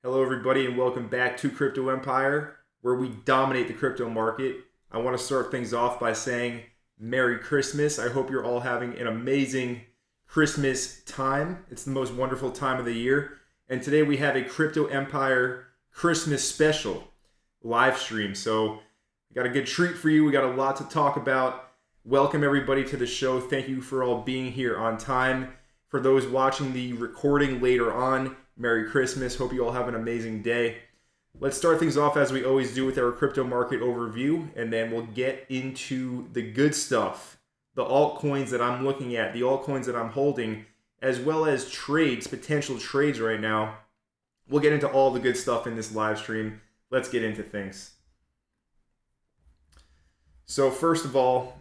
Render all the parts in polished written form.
Hello, everybody, and welcome back to Crypto Empire, where we dominate the crypto market. I want to start things off by saying Merry Christmas. I hope you're all having an amazing Christmas time. It's the most wonderful time of the year. And today we have a Crypto Empire Christmas special live stream. So we got a good treat for you. We got a lot to talk about. Welcome, everybody, to the show. Thank you for all being here on time. For those watching the recording later on, Merry Christmas. Hope you all have an amazing day. Let's start things off as we always do with our crypto market overview, and then we'll get into the good stuff, the altcoins that I'm looking at, the altcoins that I'm holding, as well as trades, potential trades right now. We'll get into all the good stuff in this live stream. Let's get into things. So first of all,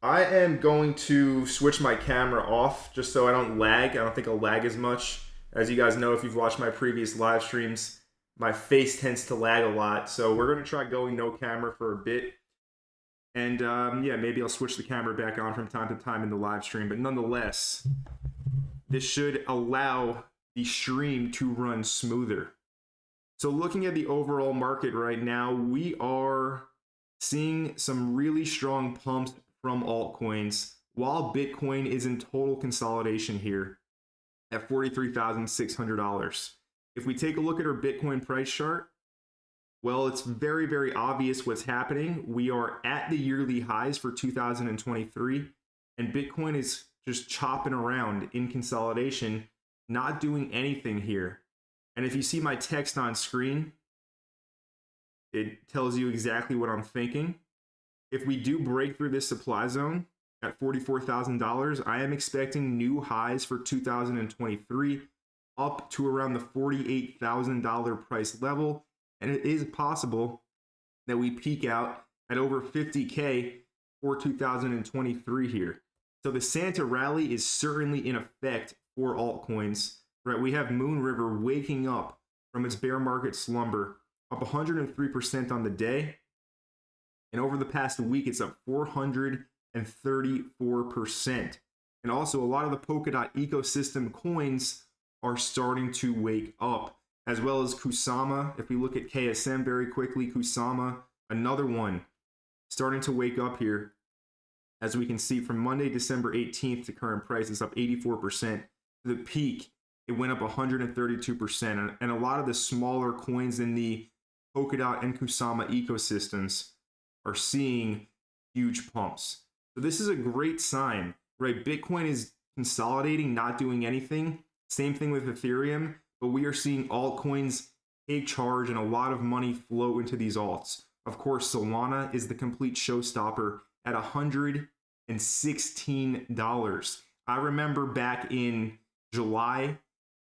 I am going to switch my camera off just so I don't lag. I don't think I'll lag as much. As you guys know, if you've watched my previous live streams, my face tends to lag a lot. So we're going to try going no camera for a bit. And yeah, maybe I'll switch the camera back on from time to time in the live stream. But nonetheless, this should allow the stream to run smoother. So looking at the overall market right now, we are seeing some really strong pumps from altcoins, while Bitcoin is in total consolidation here at $43,600. If we take a look at our Bitcoin price chart, well, it's very, very obvious what's happening. We are at the yearly highs for 2023, and Bitcoin is just chopping around in consolidation, not doing anything here. And if you see my text on screen, it tells you exactly what I'm thinking. If we do break through this supply zone at $44,000, I am expecting new highs for 2023 up to around the $48,000 price level. And it is possible that we peak out at over 50K for 2023 here. So the Santa rally is certainly in effect for altcoins, right? We have Moon River waking up from its bear market slumber, up 103% on the day. And over the past week, it's up 434%. And also, a lot of the Polkadot ecosystem coins are starting to wake up, as well as Kusama. If we look at KSM very quickly, Kusama, another one, starting to wake up here. As we can see, from Monday, December 18th to current price, it's up 84%. To the peak, it went up 132%. And a lot of the smaller coins in the Polkadot and Kusama ecosystems are seeing huge pumps. So this is a great sign, right? Bitcoin is consolidating, not doing anything. Same thing with Ethereum, but we are seeing altcoins take charge and a lot of money flow into these alts. Of course, Solana is the complete showstopper at $116. I remember back in July,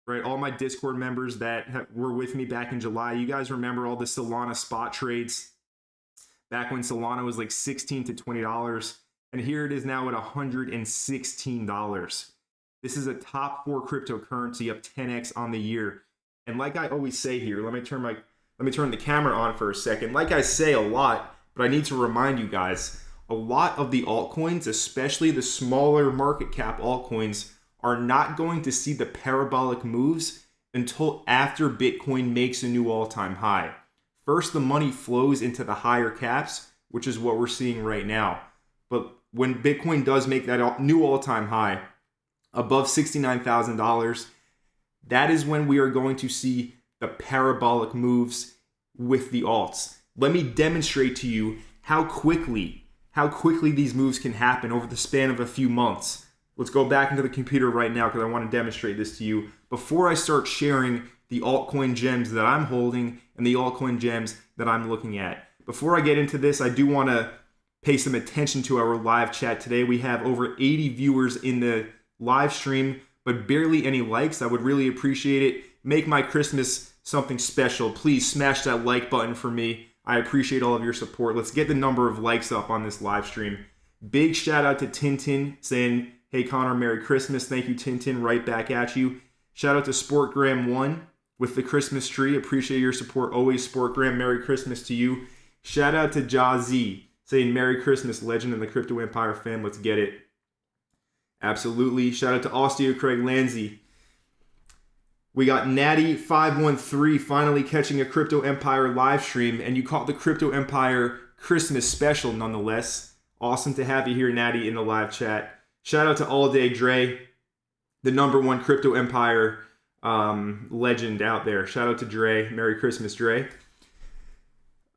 right? All my Discord members that were with me back in July, you guys remember all the Solana spot trades back when Solana was like $16 to $20. And here it is now at $116. This is a top 4 cryptocurrency, up 10x on the year. And like I always say here, let me turn the camera on for a second. Like I say a lot, but I need to remind you guys, a lot of the altcoins, especially the smaller market cap altcoins, are not going to see the parabolic moves until after Bitcoin makes a new all-time high. First, the money flows into the higher caps, which is what we're seeing right now. But when Bitcoin does make that new all-time high, above $69,000, that is when we are going to see the parabolic moves with the alts. Let me demonstrate to you how quickly these moves can happen over the span of a few months. Let's go back into the computer right now because I want to demonstrate this to you before I start sharing the altcoin gems that I'm holding and the altcoin gems that I'm looking at. Before I get into this, I do want to pay some attention to our live chat today. We have over 80 viewers in the live stream, but barely any likes. I would really appreciate it. Make my Christmas something special. Please smash that like button for me. I appreciate all of your support. Let's get the number of likes up on this live stream. Big shout out to Tintin saying, "Hey Connor, Merry Christmas." Thank you, Tintin. Right back at you. Shout out to Sportgram1 with the Christmas tree. Appreciate your support always, Sportgram. Merry Christmas to you. Shout out to Jazzy saying, "Merry Christmas, legend in the Crypto Empire fam. Let's get it." Absolutely. Shout out to Osteo Craig Lanzi. We got Natty513 finally catching a Crypto Empire live stream, and you caught the Crypto Empire Christmas special nonetheless. Awesome to have you here, Natty, in the live chat. Shout out to All Day Dre, the #1 Crypto Empire legend out there. Shout out to Dre. Merry Christmas, Dre.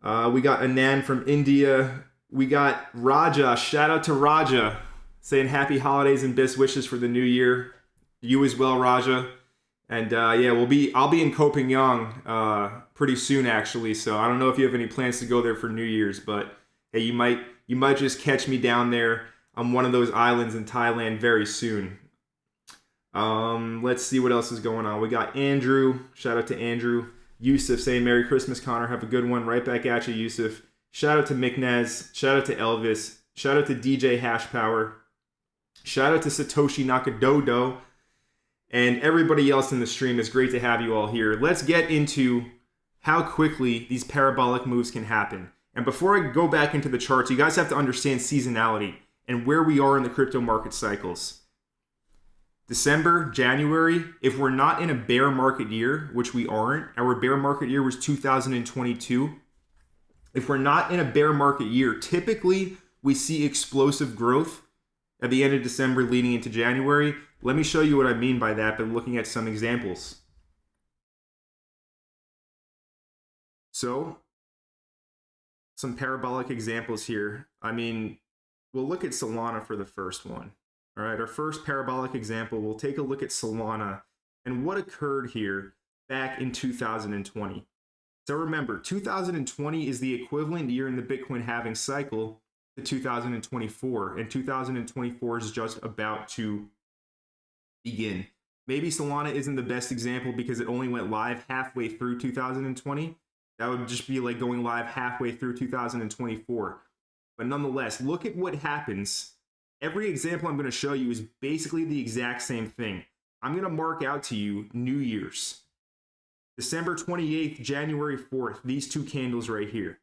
We got Anand from India. We got Raja. Shout out to Raja, saying happy holidays and best wishes for the new year. You as well, Raja. And yeah, I'll be in Koh Phangan pretty soon, actually. So I don't know if you have any plans to go there for New Year's, but hey, you might just catch me down there on one of those islands in Thailand very soon. Let's see what else is going on. We got Andrew. Shout out to Andrew. Yusuf saying Merry Christmas, Connor. Have a good one. Right back at you, Yusuf. Shout out to Miknaz. Shout out to Elvis. Shout out to DJ Hashpower. Shout out to Satoshi Nakadodo. And everybody else in the stream. It's great to have you all here. Let's get into how quickly these parabolic moves can happen. And before I go back into the charts, you guys have to understand seasonality and where we are in the crypto market cycles. December, January, if we're not in a bear market year, which we aren't, our bear market year was 2022. If we're not in a bear market year, typically we see explosive growth at the end of December leading into January. Let me show you what I mean by that by looking at some examples. So, some parabolic examples here. I mean, we'll look at Solana for the first one. All right, our first parabolic example, we'll take a look at Solana and what occurred here back in 2020. So remember, 2020 is the equivalent year in the Bitcoin halving cycle to 2024, and 2024 is just about to begin. Maybe Solana isn't the best example because it only went live halfway through 2020. That would just be like going live halfway through 2024. But nonetheless, look at what happens. Every example I'm going to show you is basically the exact same thing. I'm going to mark out to you New Year's. December 28th, January 4th, these two candles right here.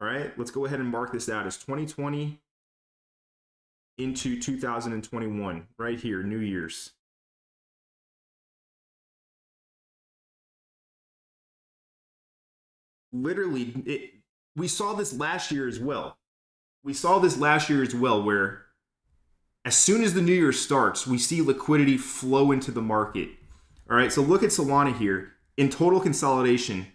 All right, let's go ahead and mark this out as 2020 into 2021, right here, New Year's. Literally, we saw this last year as well. Where as soon as the new year starts, we see liquidity flow into the market. All right, so look at Solana here. In total consolidation,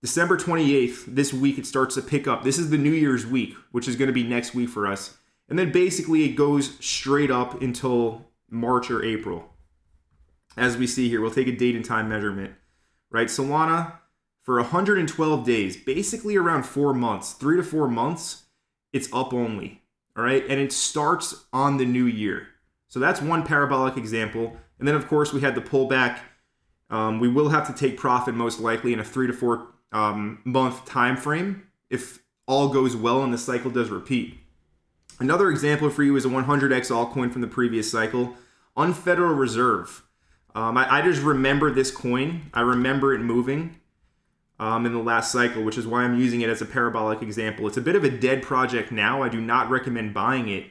December 28th, this week, it starts to pick up. This is the New Year's week, which is going to be next week for us. And then basically it goes straight up until March or April. As we see here, we'll take a date and time measurement, right? Solana, for 112 days, basically around 4 months, 3 to 4 months, it's up only, all right? And it starts on the new year. So that's one parabolic example. And then, of course, we had the pullback. We will have to take profit most likely in a 3 to 4 month time frame if all goes well and the cycle does repeat. Another example for you is a 100x altcoin from the previous cycle, Federal Reserve. I just remember this coin. I remember it moving in the last cycle, which is why I'm using it as a parabolic example. It's a bit of a dead project now. I do not recommend buying it.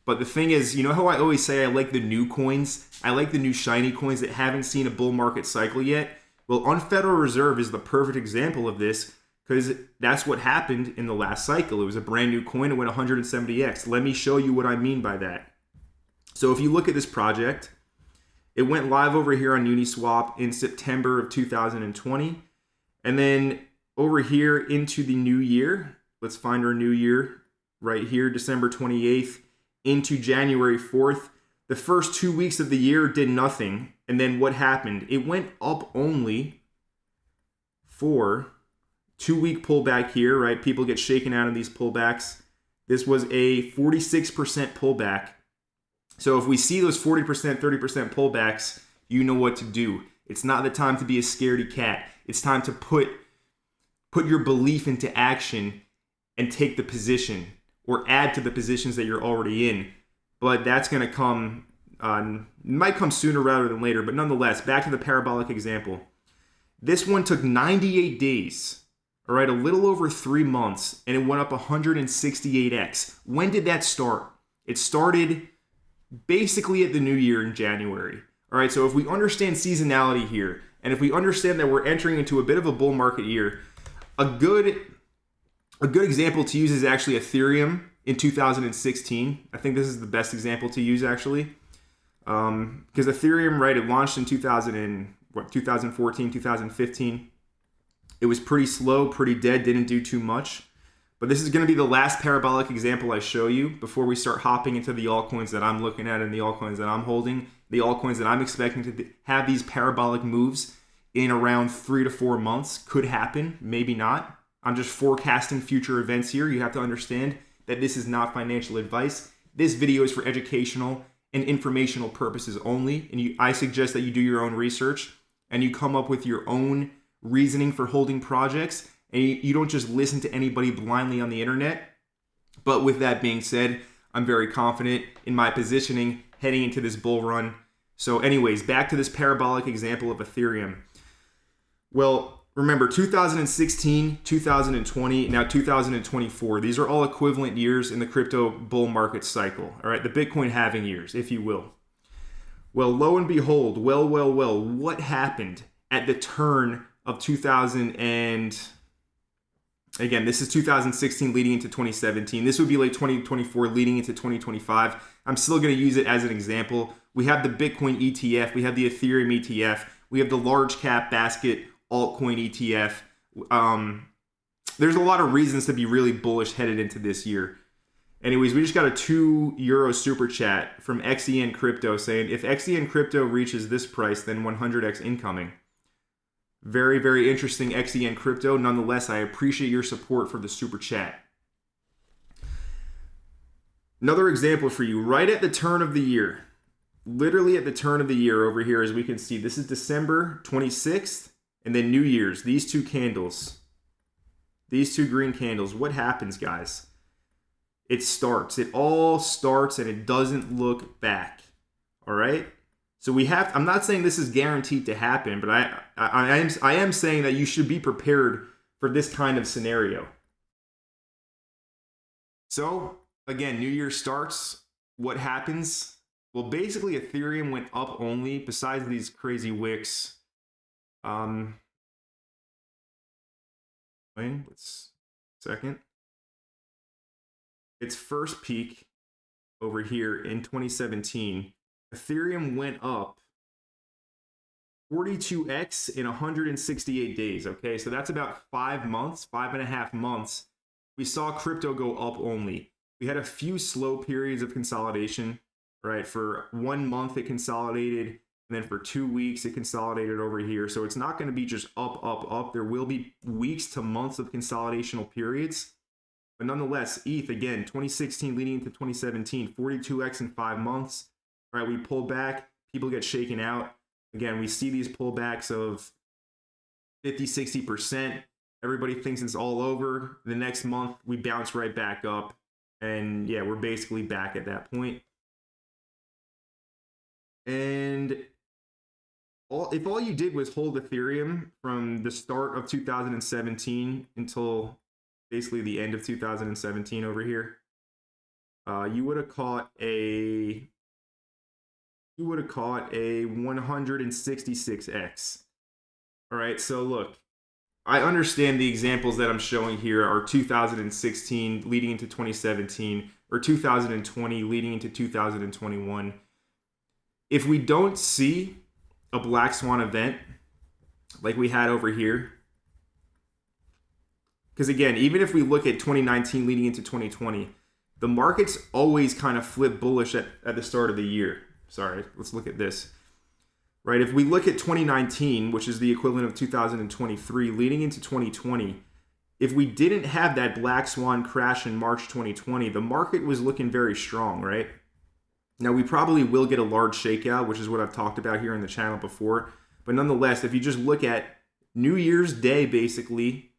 But the thing is, you know how I always say I like the new coins? I like the new shiny coins that haven't seen a bull market cycle yet. Well, Federal Reserve is the perfect example of this because that's what happened in the last cycle. It was a brand new coin. It went 170x. Let me show you what I mean by that. So if you look at this project, it went live over here on Uniswap in September of 2020. And then over here into the new year, let's find our new year right here, December 28th into January 4th. The first 2 weeks of the year did nothing. And then what happened? It went up only for 2-week pullback here, right? People get shaken out of these pullbacks. This was a 46% pullback. So if we see those 40%, 30% pullbacks, you know what to do. It's not the time to be a scaredy cat. It's time to put your belief into action and take the position or add to the positions that you're already in. But that's going to come, might come sooner rather than later. But nonetheless, back to the parabolic example. This one took 98 days. All right, a little over 3 months, and it went up 168x. When did that start? It started basically at the new year in January. All right, so if we understand seasonality here, and if we understand that we're entering into a bit of a bull market year, a good example to use is actually Ethereum in 2016. I think this is the best example to use actually, because Ethereum, right, it launched in 2014, 2015. It was pretty slow, pretty dead, didn't do too much. But this is going to be the last parabolic example I show you before we start hopping into the altcoins that I'm looking at and the altcoins that I'm holding, the altcoins that I'm expecting to have these parabolic moves in around 3 to 4 months. Could happen, maybe not. I'm just forecasting future events here. You have to understand that this is not financial advice. This video is for educational and informational purposes only. And I suggest that you do your own research and you come up with your own reasoning for holding projects. And you don't just listen to anybody blindly on the internet. But with that being said, I'm very confident in my positioning heading into this bull run. So anyways, back to this parabolic example of Ethereum. Well, remember 2016, 2020, now 2024. These are all equivalent years in the crypto bull market cycle. All right, the Bitcoin halving years, if you will. Well, lo and behold, what happened at the turn of 2000 and... Again, this is 2016 leading into 2017. This would be like 2024 leading into 2025. I'm still going to use it as an example. We have the Bitcoin ETF. We have the Ethereum ETF. We have the large cap basket altcoin ETF. There's a lot of reasons to be really bullish headed into this year. Anyways, we just got a €2 super chat from XEN Crypto saying, if XEN Crypto reaches this price, then 100x incoming. Very, very interesting, XEN Crypto. Nonetheless, I appreciate your support for the super chat. Another example for you, right at the turn of the year, literally at the turn of the year over here, as we can see, this is December 26th, and then New Year's, these two candles, these two green candles. What happens, guys? It starts. It all starts, and it doesn't look back. All right? So we have, I'm not saying this is guaranteed to happen, but I am saying that you should be prepared for this kind of scenario. So again, New Year starts. What happens? Well, basically Ethereum went up only besides these crazy wicks. Let's second. Its first peak over here in 2017. Ethereum went up 42x in 168 days. Okay, so that's about 5 months, 5.5 months. We saw crypto go up only. We had a few slow periods of consolidation, right? For 1 month it consolidated, and then for 2 weeks it consolidated over here. So it's not going to be just up, up, up. There will be weeks to months of consolidational periods. But nonetheless, ETH, again, 2016 leading into 2017, 42x in 5 months. Right, we pull back, people get shaken out. Again, we see these pullbacks of 50, 60%. Everybody thinks it's all over. The next month, we bounce right back up. And yeah, we're basically back at that point. And if all you did was hold Ethereum from the start of 2017 until basically the end of 2017 over here, you would have caught a 166x. All right, so look, I understand the examples that I'm showing here are 2016 leading into 2017 or 2020 leading into 2021. If we don't see a black swan event like we had over here, because again, even if we look at 2019 leading into 2020, the markets always kind of flip bullish at the start of the year. Sorry, let's look at this. Right, if we look at 2019, which is the equivalent of 2023, leading into 2020, if we didn't have that black swan crash in March 2020, the market was looking very strong, right? Now, we probably will get a large shakeout, which is what I've talked about here in the channel before. But nonetheless, if you just look at New Year's Day, basically,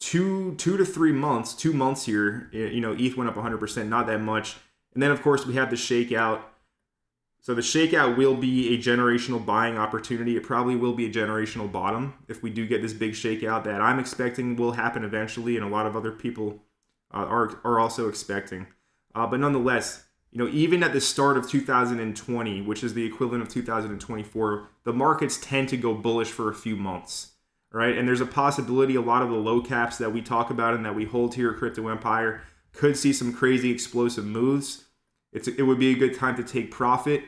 2 to 3 months, 2 months here, you know, ETH went up 100%, not that much. And then, of course, we have the shakeout. So the shakeout will be a generational buying opportunity. It probably will be a generational bottom if we do get this big shakeout that I'm expecting will happen eventually, and a lot of other people are also expecting. But nonetheless, even at the start of 2020, which is the equivalent of 2024, the markets tend to go bullish for a few months, right? And there's a possibility a lot of the low caps that we talk about and that we hold here at Crypto Empire could see some crazy explosive moves. It would be a good time to take profit.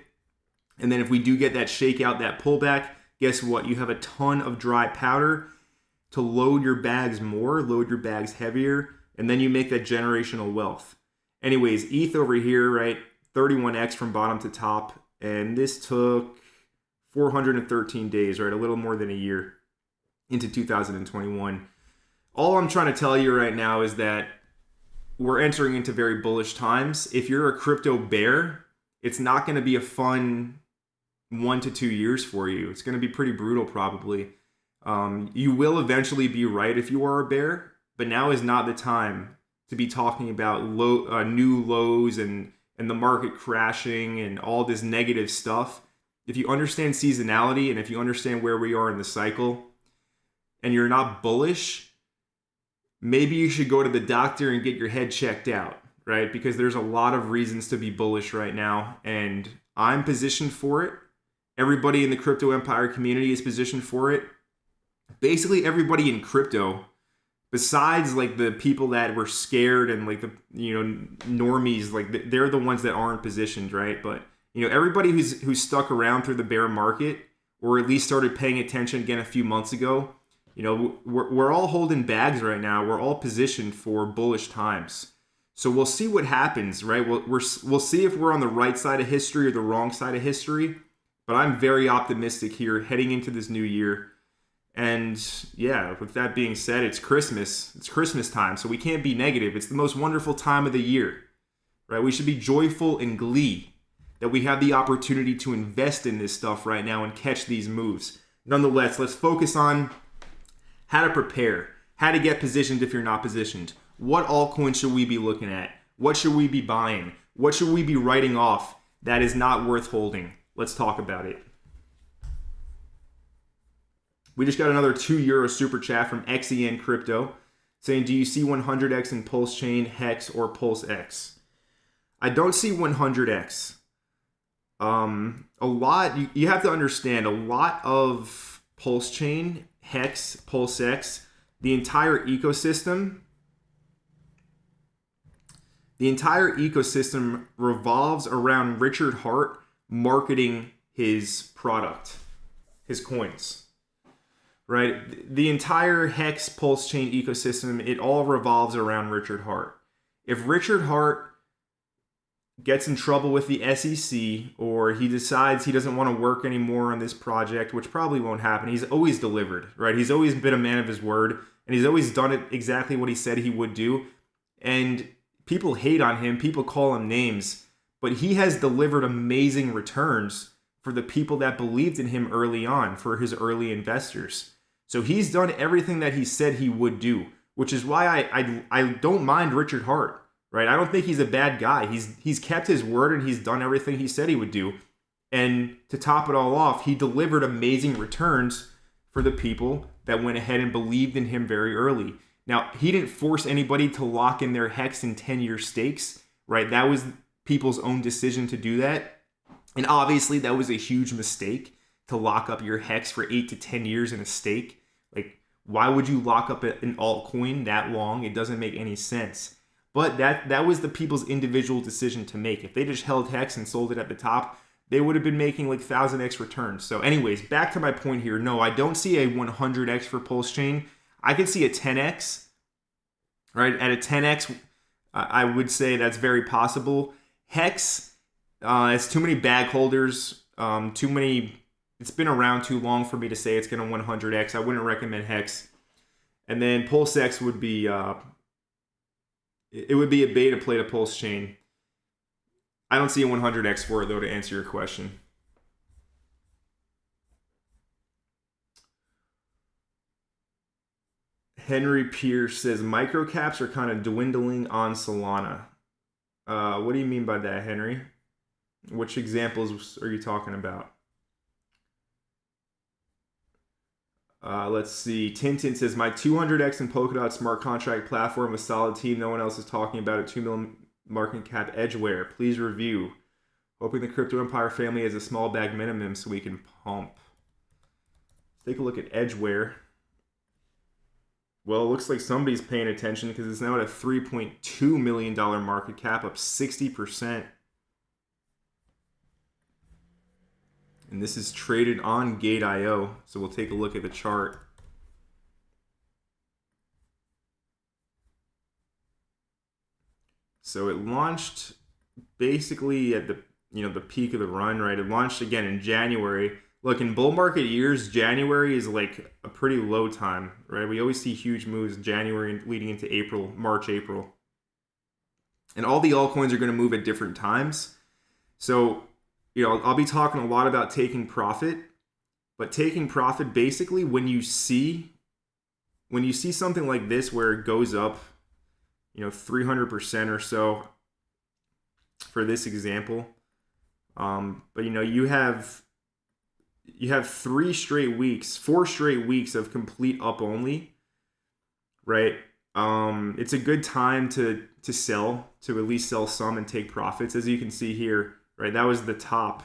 And then if we do get that shakeout, that pullback, guess what? You have a ton of dry powder to load your bags more, load your bags heavier, and then you make that generational wealth. Anyways, ETH over here, right? 31x from bottom to top. And this took 413 days, right? A little more than a year into 2021. All I'm trying to tell you right now is that we're entering into very bullish times. If you're a crypto bear, it's not going to be a fun 1 to 2 years for you. It's going to be pretty brutal probably. You will eventually be right if you are a bear, but now is not the time to be talking about new lows and the market crashing and all this negative stuff. If you understand seasonality and if you understand where we are in the cycle and you're not bullish, maybe you should go to the doctor and get your head checked out, right? Because there's a lot of reasons to be bullish right now, and I'm positioned for it. Everybody in the Crypto Empire community is positioned for it. Basically everybody in crypto, besides like the people that were scared and like the normies, like they're the ones that aren't positioned, right? But everybody who's stuck around through the bear market, or at least started paying attention again a few months ago, we're all holding bags right now. We're all positioned for bullish times. So we'll see what happens, right? We'll see if we're on the right side of history or the wrong side of history. But I'm very optimistic here heading into this new year. And yeah, with that being said, it's Christmas. It's Christmas time, so we can't be negative. It's the most wonderful time of the year, right? We should be joyful and glee that we have the opportunity to invest in this stuff right now and catch these moves. Nonetheless, let's focus on how to prepare, how to get positioned if you're not positioned. What altcoin should we be looking at? What should we be buying? What should we be writing off that is not worth holding? Let's talk about it. We just got another €2 super chat from XEN Crypto saying, do you see 100x in Pulse Chain, Hex, or Pulse X? I don't see 100x. You have to understand, a lot of Pulse Chain, Hex, Pulse X, the entire ecosystem revolves around Richard Hart marketing his product, his coins. Right? The entire Hex Pulse Chain ecosystem, it all revolves around Richard Hart. If Richard Hart gets in trouble with the SEC, or he decides he doesn't want to work anymore on this project, which probably won't happen, he's always delivered, right? He's always been a man of his word, and he's always done it exactly what he said he would do. And people hate on him, people call him names, but he has delivered amazing returns for the people that believed in him early on, for his early investors. So he's done everything that he said he would do, which is why I don't mind Richard Hart, right? I don't think he's a bad guy. He's kept his word and he's done everything he said he would do. And to top it all off, he delivered amazing returns for the people that went ahead and believed in him very early. Now, he didn't force anybody to lock in their Hex in 10-year stakes, right? That was people's own decision to do that. And obviously that was a huge mistake, to lock up your Hex for 8 to 10 years in a stake. Like, why would you lock up an altcoin that long? It doesn't make any sense. But that was the people's individual decision to make. If they just held Hex and sold it at the top, they would have been making like 1,000x returns. So anyways, back to my point here. No, I don't see a 100x for Pulse Chain. I could see a 10x, right? At a 10x, I would say that's very possible. Hex, it's too many bag holders, it's been around too long for me to say it's going to 100x. I wouldn't recommend Hex. And then Pulse X would be, it would be a beta play to Pulse Chain. I don't see a 100x for it though, to answer your question. Henry Pierce says microcaps are kind of dwindling on Solana. What do you mean by that, Henry? Which examples are you talking about? Let's see. Tintin says, my 200x in Polkadot smart contract platform, a solid team. No one else is talking about it. 2 million Market cap Edgeware, please review. Hoping the Crypto Empire family has a small bag minimum so we can pump. Let's take a look at Edgeware. Well, it looks like somebody's paying attention because it's now at a $3.2 million market cap, up 60%. And this is traded on Gate.io, so we'll take a look at the chart. So it launched basically at the peak of the run, right? It launched again in January. Look, in bull market years, January is like a pretty low time, right? We always see huge moves in January leading into April, March, April. And all the altcoins are going to move at different times. So, I'll be talking a lot about taking profit, but taking profit basically when you see something like this where it goes up, 300% or so for this example. But you have 4 straight weeks of complete up only, right? It's a good time to sell, to at least sell some and take profits. As you can see here, right? That was the top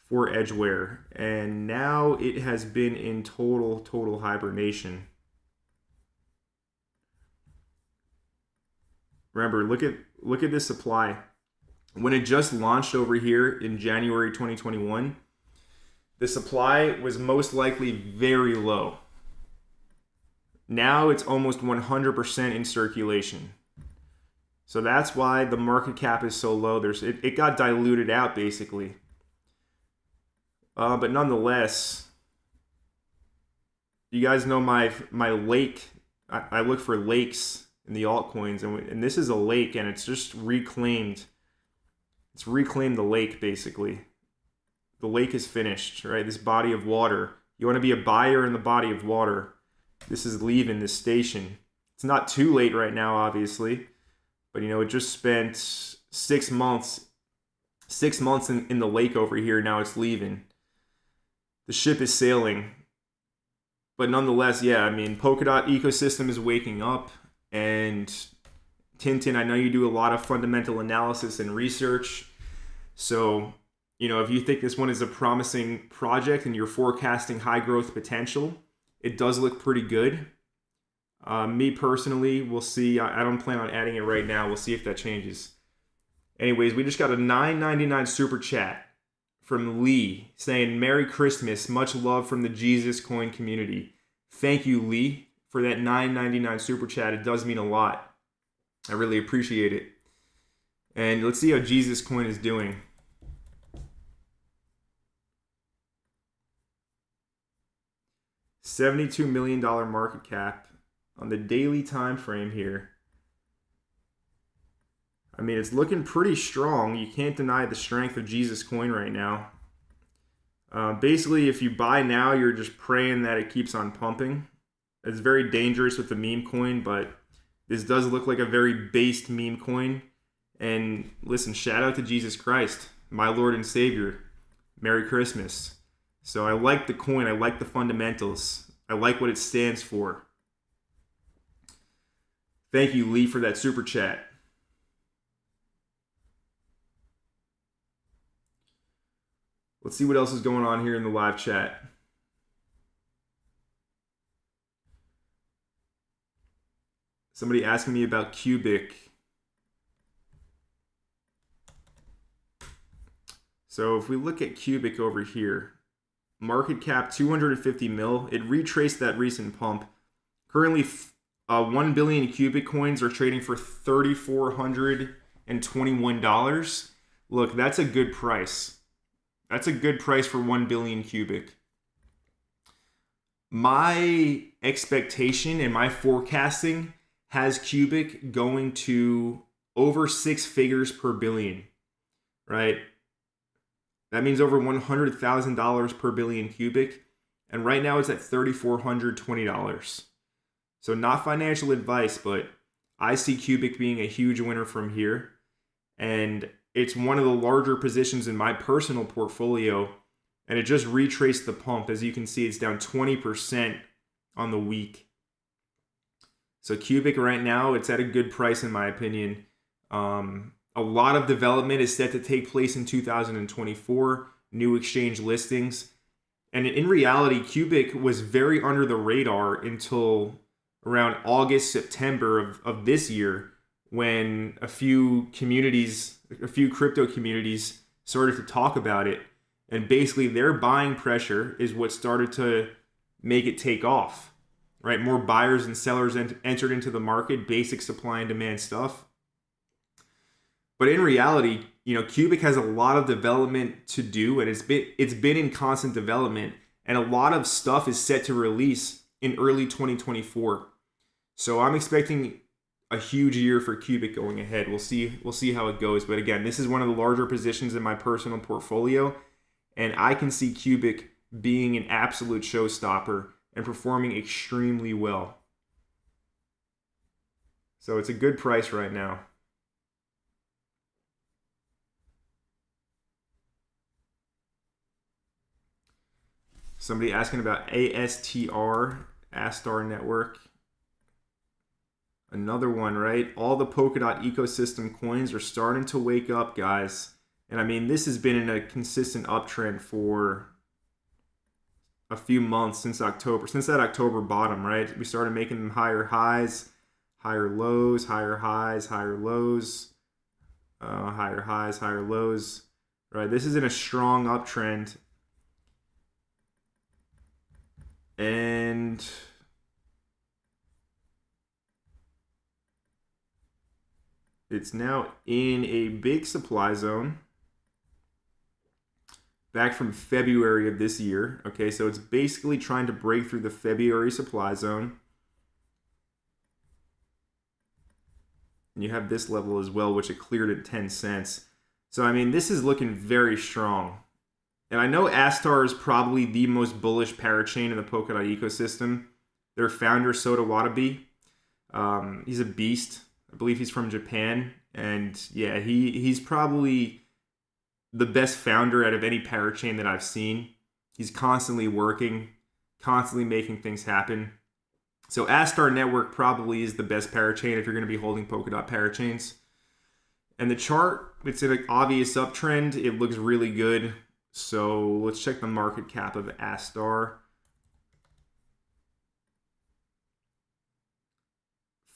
for Edgeware. And now it has been in total hibernation. Remember, look at this supply. When it just launched over here in January 2021, the supply was most likely very low. Now it's almost 100% in circulation. So that's why the market cap is so low. It got diluted out basically. But nonetheless, you guys know my lake. I look for lakes in the altcoins, and this is a lake, and it's just reclaimed. It's reclaimed the lake basically. The lake is finished, right? This body of water. You want to be a buyer in the body of water. This is leaving this station. It's not too late right now, obviously, but it just spent 6 months. 6 months in the lake over here. Now it's leaving. The ship is sailing. But nonetheless, yeah, Polkadot ecosystem is waking up. And Tintin, I know you do a lot of fundamental analysis and research. So, if you think this one is a promising project and you're forecasting high growth potential, it does look pretty good. Me personally, we'll see. I don't plan on adding it right now. We'll see if that changes. Anyways, we just got a $9.99 super chat from Lee saying, "Merry Christmas, much love from the Jesus Coin community." Thank you, Lee, for that $9.99 super chat. It does mean a lot. I really appreciate it. And let's see how Jesus Coin is doing. $72 million market cap on the daily time frame here. It's looking pretty strong. You can't deny the strength of Jesus Coin right now. Basically, if you buy now, you're just praying that it keeps on pumping. It's very dangerous with the meme coin, but this does look like a very based meme coin. And listen, shout out to Jesus Christ, my Lord and Savior. Merry Christmas. So I like the coin. I like the fundamentals. I like what it stands for. Thank you, Lee, for that super chat. Let's see what else is going on here in the live chat. Somebody asking me about Cubic. So if we look at Cubic over here, market cap 250 mil. It retraced that recent pump. Currently, 1 billion Cubic coins are trading for $3,421. Look, that's a good price. That's a good price for 1 billion Cubic. My expectation and my forecasting has Cubic going to over 6 figures per billion, right? That means over $100,000 per billion Cubic. And right now it's at $3,420. So not financial advice, but I see Cubic being a huge winner from here. And it's one of the larger positions in my personal portfolio. And it just retraced the pump. As you can see, it's down 20% on the week. So Cubic right now, it's at a good price in my opinion. A lot of development is set to take place in 2024, new exchange listings. And in reality, Cubic was very under the radar until around August, September of this year, when a few crypto communities started to talk about it. And basically their buying pressure is what started to make it take off, right? More buyers and sellers entered into the market, basic supply and demand stuff. But in reality, Cubic has a lot of development to do, and it's been in constant development, and a lot of stuff is set to release in early 2024. So I'm expecting a huge year for Cubic going ahead. We'll see how it goes. But again, this is one of the larger positions in my personal portfolio, and I can see Cubic being an absolute showstopper and performing extremely well. So it's a good price right now. Somebody asking about ASTR, Asar Network. Another one, right? All the Polkadot ecosystem coins are starting to wake up, guys. And I mean, this has been in a consistent uptrend for a few months since October, since that October bottom, right? We started making them higher highs, higher lows, higher highs, higher lows, higher highs, higher lows, right? This is in a strong uptrend. And it's now in a big supply zone back from February of this year. Okay, so it's basically trying to break through the February supply zone. And you have this level as well, which it cleared at 10 cents. So, I mean, this is looking very strong. And I know Astar is probably the most bullish parachain in the Polkadot ecosystem. Their founder, Sota Watabe, he's a beast. I believe he's from Japan. And yeah, he's probably the best founder out of any parachain that I've seen. He's constantly working, constantly making things happen. So Asar Network probably is the best parachain if you're going to be holding Polkadot parachains. And the chart, it's in an obvious uptrend. It looks really good. So let's check the market cap of Astar.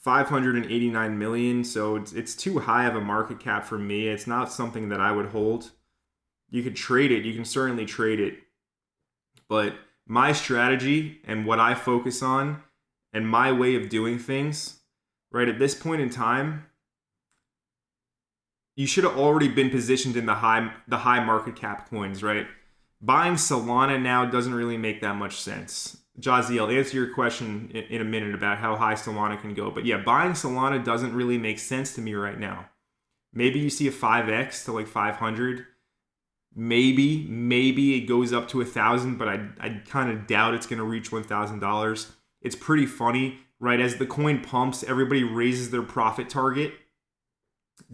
589 million. So it's too high of a market cap for me. It's not something that I would hold. You could trade it. You can certainly trade it. But my strategy and what I focus on and my way of doing things, right at this point in time, you should have already been positioned in the high market cap coins, right? Buying Solana now doesn't really make that much sense. Jaziel, answer your question in a minute about how high Solana can go. But yeah, buying Solana doesn't really make sense to me right now. Maybe you see a 5x to like 500. Maybe it goes up to 1,000, but I kind of doubt it's going to reach $1,000. It's pretty funny, right? As the coin pumps, everybody raises their profit target.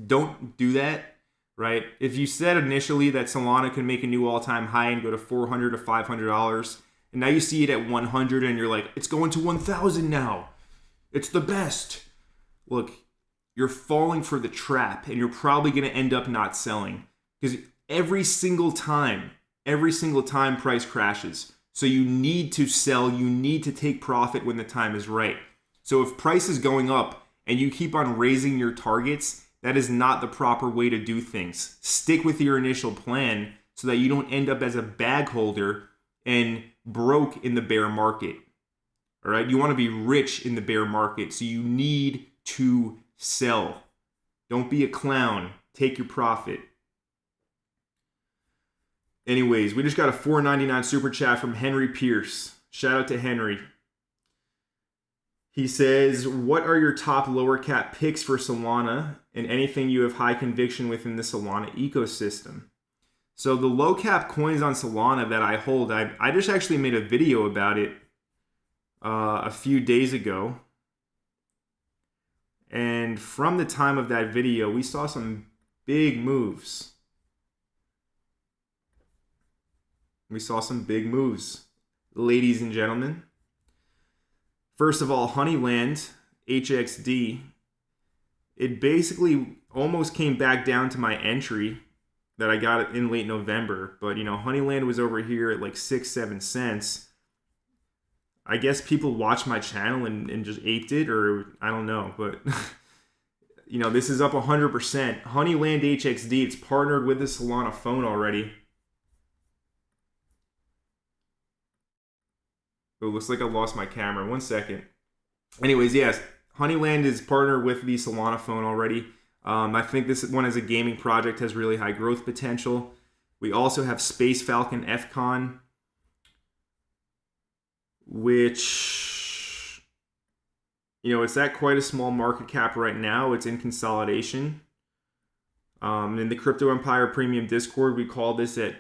Don't do that, right? If you said initially that Solana can make a new all-time high and go to $400 to $500, and now you see it at 100 and you're like, it's going to 1,000 now. It's the best. Look, you're falling for the trap, and you're probably going to end up not selling, because every single time price crashes. So you need to sell, you need to take profit when the time is right. So if price is going up and you keep on raising your targets, that is not the proper way to do things. Stick with your initial plan so that you don't end up as a bag holder and broke in the bear market. All right, you want to be rich in the bear market, so you need to sell. Don't be a clown. Take your profit. Anyways, we just got a $4.99 super chat from Henry Pierce. Shout out to Henry. He says, what are your top lower cap picks for Solana and anything you have high conviction within the Solana ecosystem? So the low cap coins on Solana that I hold, I just actually made a video about it a few days ago. And from the time of that video, we saw some big moves. We saw some big moves, ladies and gentlemen. First of all, Honeyland, HXD, it basically almost came back down to my entry that I got in late November. But, you know, Honeyland was over here at like 6-7 cents. I guess people watched my channel and just aped it, or I don't know. But, you know, this is up 100%. Honeyland HXD, it's partnered with the Solana phone already. Oh, looks like I lost my camera. 1 second. Anyways, yes, Honeyland is partnered with the Solana phone already. I think this one as a gaming project has really high growth potential. We also have Space Falcon FCon, which, you know, it's at quite a small market cap right now. It's in consolidation. In the Crypto Empire Premium Discord, we call this at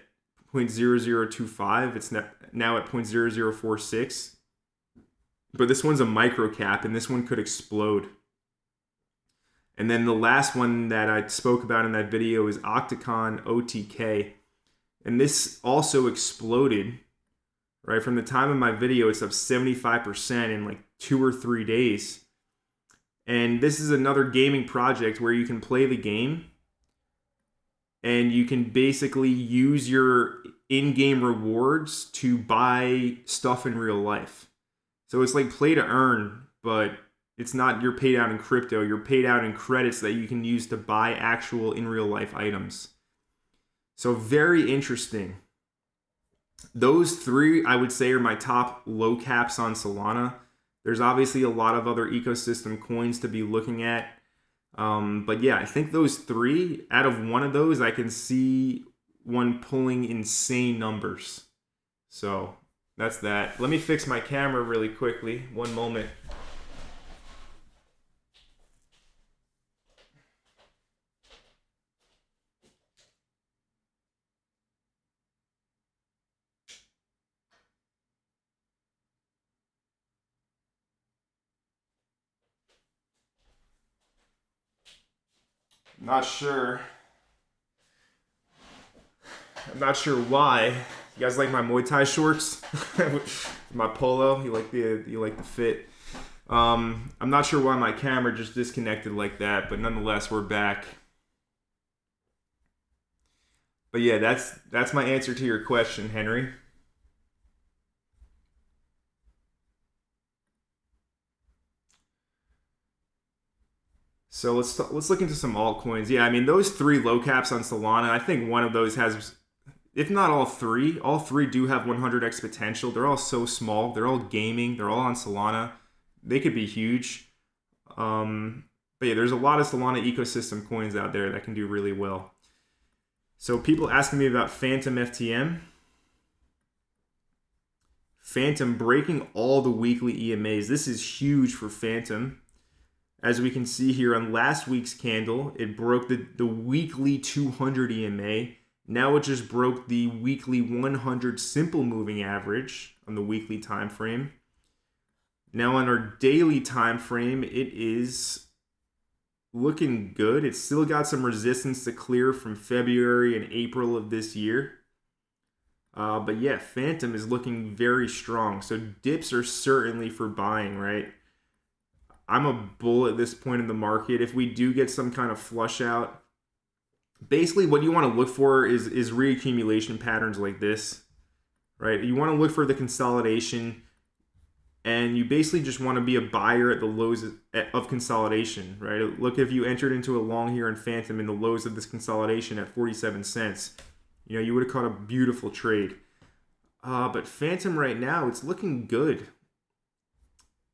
0.0025. It's now at 0.0046. But this one's a micro cap, and this one could explode. And then the last one that I spoke about in that video is Octocon OTK. And this also exploded, right? From the time of my video, it's up 75% in like 2 or 3 days. And this is another gaming project where you can play the game and you can basically use your in-game rewards to buy stuff in real life. So it's like play to earn, but it's not you're paid out in crypto. You're paid out in credits that you can use to buy actual in real life items. So very interesting. Those three, I would say, are my top low caps on Solana. There's obviously a lot of other ecosystem coins to be looking at. But yeah, I think those three, out of one of those, I can see one pulling insane numbers. So that's that. Let me fix my camera really quickly. 1 moment. Not sure. I'm not sure why. You guys like my Muay Thai shorts? My polo? You like the fit? I'm not sure why my camera just disconnected like that, but nonetheless, we're back. But yeah, that's my answer to your question, Henry. So let's look into some altcoins. Yeah, I mean, those three low caps on Solana, I think one of those has, if not all three do have 100x potential. They're all so small. They're all gaming. They're all on Solana. They could be huge. But yeah, there's a lot of Solana ecosystem coins out there that can do really well. So people asking me about Phantom FTM. Phantom breaking all the weekly EMAs. This is huge for Phantom. As we can see here on last week's candle, it broke the weekly 200 EMA. Now it just broke the weekly 100 simple moving average on the weekly time frame. Now on our daily time frame, it is looking good. It's still got some resistance to clear from February and April of this year. But yeah, Phantom is looking very strong. So dips are certainly for buying, right? I'm a bull at this point in the market. If we do get some kind of flush out, basically what you want to look for is reaccumulation patterns like this, right? You want to look for the consolidation, and you basically just want to be a buyer at the lows of consolidation, right? Look, if you entered into a long here in Phantom in the lows of this consolidation at 47 cents, you know, you would have caught a beautiful trade. But Phantom right now, it's looking good.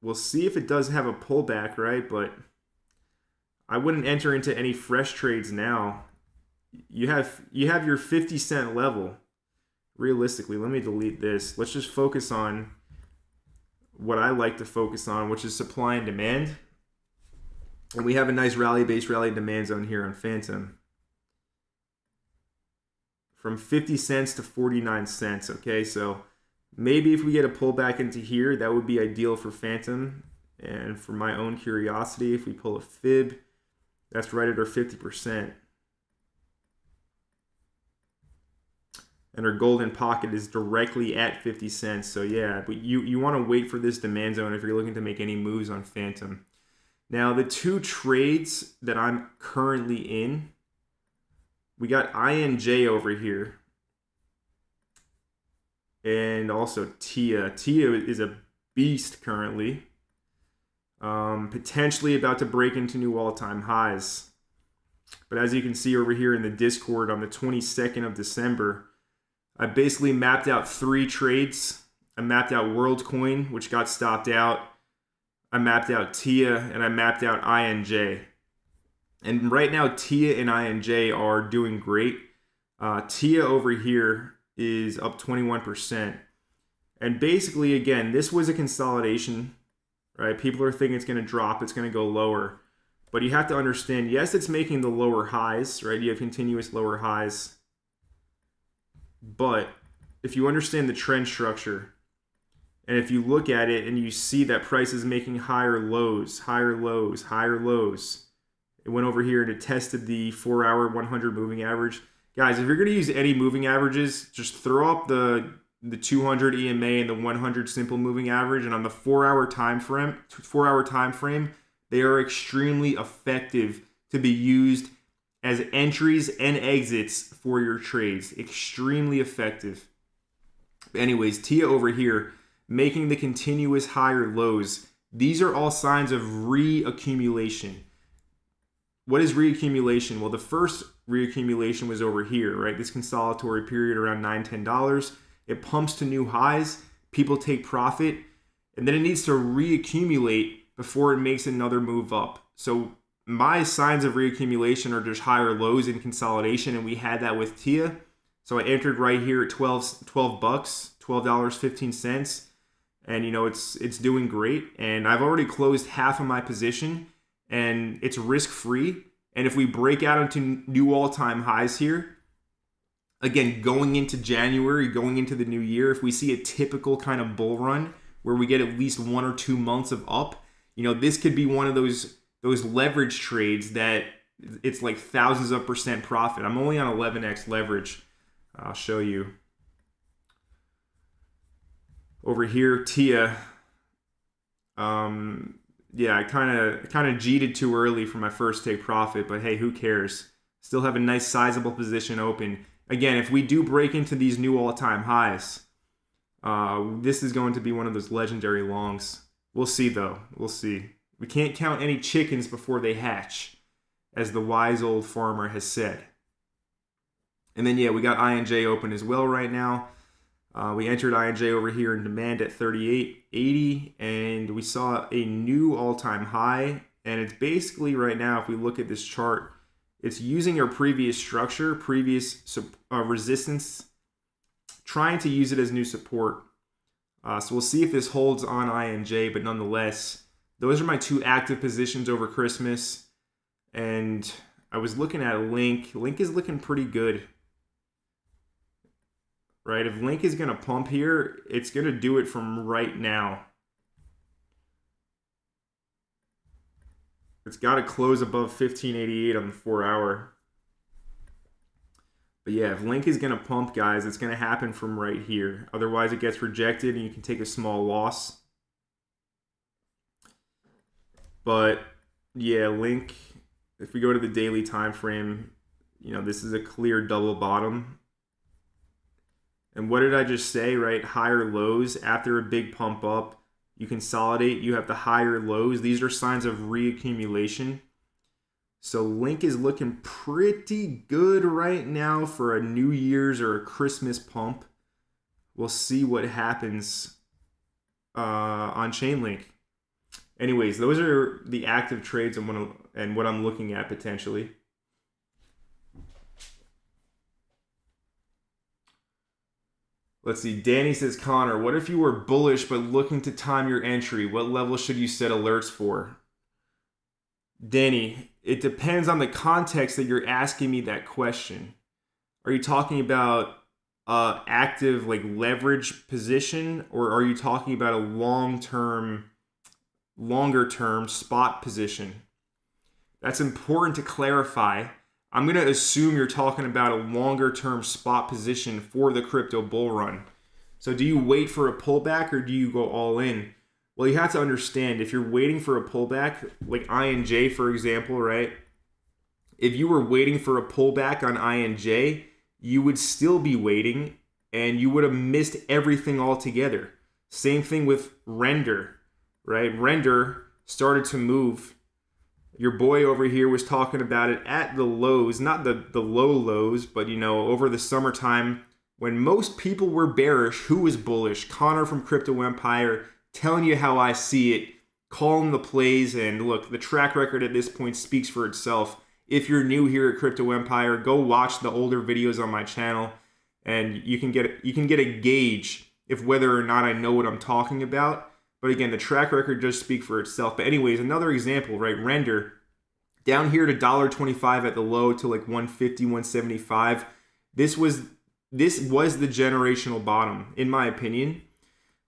We'll see if it does have a pullback, right? But I wouldn't enter into any fresh trades now. You have your 50 cent level. Realistically, let me delete this. Let's just focus on what I like to focus on, which is supply and demand. And we have a nice rally-based rally demand zone here on Phantom. From 50 cents to 49 cents, okay? So maybe if we get a pullback into here, that would be ideal for Phantom. And for my own curiosity, if we pull a fib, that's right at our 50%. And our golden pocket is directly at 50 cents. So yeah, but you want to wait for this demand zone if you're looking to make any moves on Phantom. Now, the two trades that I'm currently in, we got INJ over here. And also TIA. TIA is a beast currently. Potentially about to break into new all-time highs. But as you can see over here in the Discord on the 22nd of December, I basically mapped out 3 trades. I mapped out WorldCoin, which got stopped out. I mapped out TIA, and I mapped out INJ. And right now, TIA and INJ are doing great. TIA over here is up 21%. And basically, again, this was a consolidation, right? People are thinking it's going to drop, it's going to go lower. But you have to understand, yes, it's making the lower highs, right? You have continuous lower highs. But if you understand the trend structure, and if you look at it and you see that price is making higher lows, higher lows, higher lows, it went over here and it tested the 4-hour 100 moving average. Guys, if you're going to use any moving averages, just throw up the 200 EMA and the 100 simple moving average, and on the 4-hour time frame, they are extremely effective to be used as entries and exits for your trades. Extremely effective. Anyways, TIA over here making the continuous higher lows. These are all signs of reaccumulation. What is reaccumulation? Well, the first reaccumulation was over here, right? This consolidatory period around $9-10. It pumps to new highs. People take profit. And then it needs to reaccumulate before it makes another move up. So my signs of reaccumulation are just higher lows in consolidation. And we had that with TIA. So I entered right here at $12, $12.15. And, you know, it's doing great. And I've already closed half of my position. And it's risk-free. And if we break out into new all-time highs here, again, going into January, going into the new year, if we see a typical kind of bull run where we get at least 1 or 2 months of up, you know, this could be one of those leverage trades that it's like thousands of % profit. I'm only on 11x leverage. I'll show you. Over here, TIA. Yeah, I kind of cheated too early for my first take profit, but hey, who cares? Still have a nice sizable position open. Again, if we do break into these new all-time highs, this is going to be one of those legendary longs. We'll see, though. We'll see. We can't count any chickens before they hatch, as the wise old farmer has said. And then, yeah, we got INJ open as well right now. We entered INJ over here in demand at 38.80, and we saw a new all-time high. And it's basically right now, if we look at this chart, it's using our previous structure, previous resistance, trying to use it as new support. So we'll see if this holds on INJ, but nonetheless, those are my 2 active positions over Christmas. And I was looking at Link. Link is looking pretty good. Right, if Link is going to pump here, it's going to do it from right now. It's got to close above 1588 on the 4-hour. But yeah, if Link is going to pump, guys, it's going to happen from right here. Otherwise, it gets rejected and you can take a small loss. But yeah, Link, if we go to the daily time frame, you know, this is a clear double bottom. And what did I just say, right? Higher lows after a big pump up. You consolidate, you have the higher lows. These are signs of reaccumulation. So Link is looking pretty good right now for a New Year's or a Christmas pump. We'll see what happens on Chainlink. Anyways, those are the active trades and what I'm looking at potentially. Let's see. Danny says, Connor, what if you were bullish but looking to time your entry? What level should you set alerts for? Danny, it depends on the context that you're asking me that question. Are you talking about active like leverage position, or are you talking about a longer term spot position? That's important to clarify. I'm going to assume you're talking about a longer term spot position for the crypto bull run. So do you wait for a pullback or do you go all in? Well, you have to understand, if you're waiting for a pullback, like INJ, for example, right? If you were waiting for a pullback on INJ, you would still be waiting and you would have missed everything altogether. Same thing with Render, right? Render started to move. Your boy over here was talking about it at the lows, not the low lows, but over the summertime when most people were bearish. Who was bullish? Connor from Crypto Empire, telling you how I see it, calling the plays, and look, the track record at this point speaks for itself. If you're new here at Crypto Empire, go watch the older videos on my channel, and you can get a gauge if whether or not I know what I'm talking about. But again, the track record does speak for itself. But anyways, another example, right? Render down here to $1.25 at the low to like 150, 175. This was the generational bottom, in my opinion,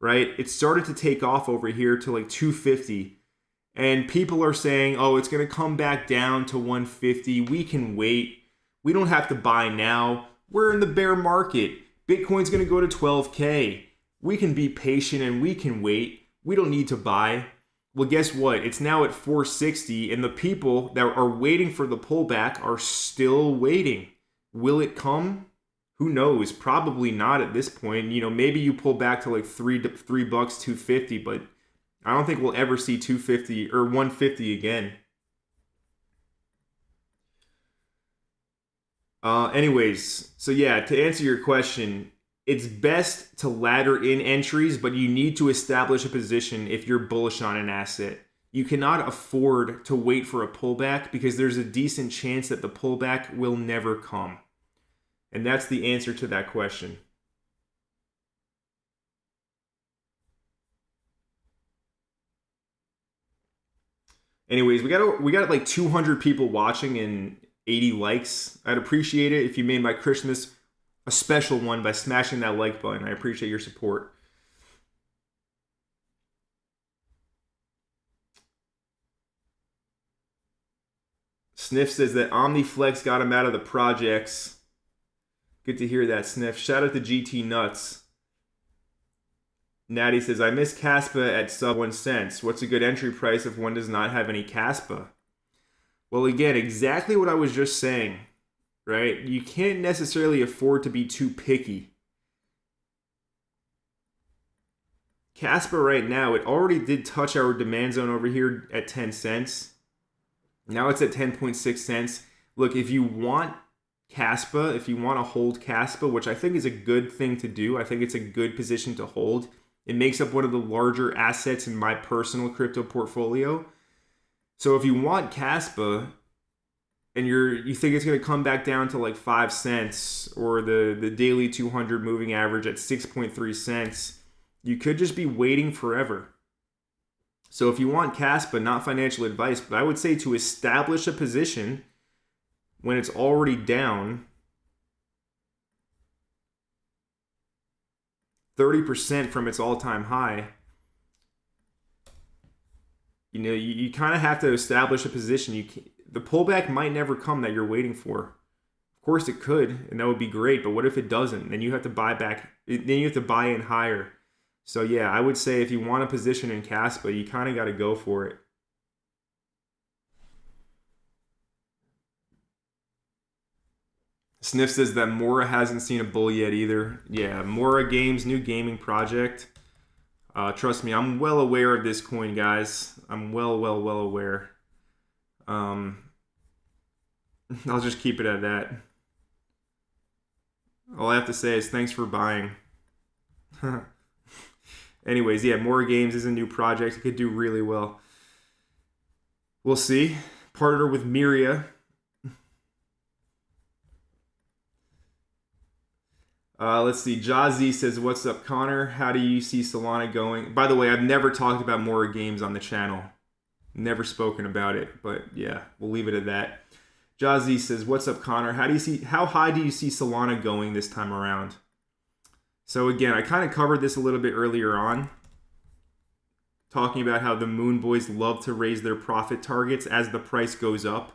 right? It started to take off over here to like 250. And people are saying, oh, it's going to come back down to 150. We can wait. We don't have to buy now. We're in the bear market. Bitcoin's going to go to 12K. We can be patient and we can wait. We don't need to buy. Well, guess what? It's now at 460, and the people that are waiting for the pullback are still waiting. Will it come? Who knows? Probably not at this point. Maybe you pull back to like $3, $250, but I don't think we'll ever see 250 or 150 again. Anyways, so yeah, to answer your question, it's best to ladder in entries, but you need to establish a position if you're bullish on an asset. You cannot afford to wait for a pullback because there's a decent chance that the pullback will never come. And that's the answer to that question. Anyways, we got like 200 people watching and 80 likes. I'd appreciate it if you made my Christmas a special one by smashing that like button. I appreciate your support. Sniff says that OmniFlex got him out of the projects. Good to hear that, Sniff. Shout out to GT Nuts. Natty says, I miss Caspa at sub 1 cent. What's a good entry price if one does not have any Caspa? Well, again, exactly what I was just saying, right? You can't necessarily afford to be too picky. Caspa right now, it already did touch our demand zone over here at 10 cents. Now it's at 10.6 cents. Look, if you want Caspa, if you want to hold Caspa, which I think is a good thing to do, I think it's a good position to hold. It makes up one of the larger assets in my personal crypto portfolio. So if you want Caspa and you think it's going to come back down to like 5 cents or the daily 200 moving average at 6.3 cents, you could just be waiting forever. So if you want Caspa, not financial advice, but I would say to establish a position when it's already down 30% from its all-time high, you kind of have to establish a position. The pullback might never come that you're waiting for. Of course it could, and that would be great, but what if it doesn't? Then you have to buy back, then you have to buy in higher. So yeah, I would say if you want a position in Caspa, you kind of got to go for it. Sniff says that Mora hasn't seen a bull yet either. Yeah, Mora Games, new gaming project. Trust me, I'm well aware of this coin, guys. I'm well aware. I'll just keep it at that. All I have to say is thanks for buying. Anyways, yeah, Mora Games is a new project. It could do really well. We'll see. Partner with Miria. Let's see. Jazzy says, what's up, Connor? How do you see Solana going? By the way, I've never talked about Mora Games on the channel. Never spoken about it, but yeah, we'll leave it at that. Jazzy says, what's up, Connor? How high do you see Solana going this time around? So again, I kind of covered this a little bit earlier on, talking about how the Moon Boys love to raise their profit targets as the price goes up.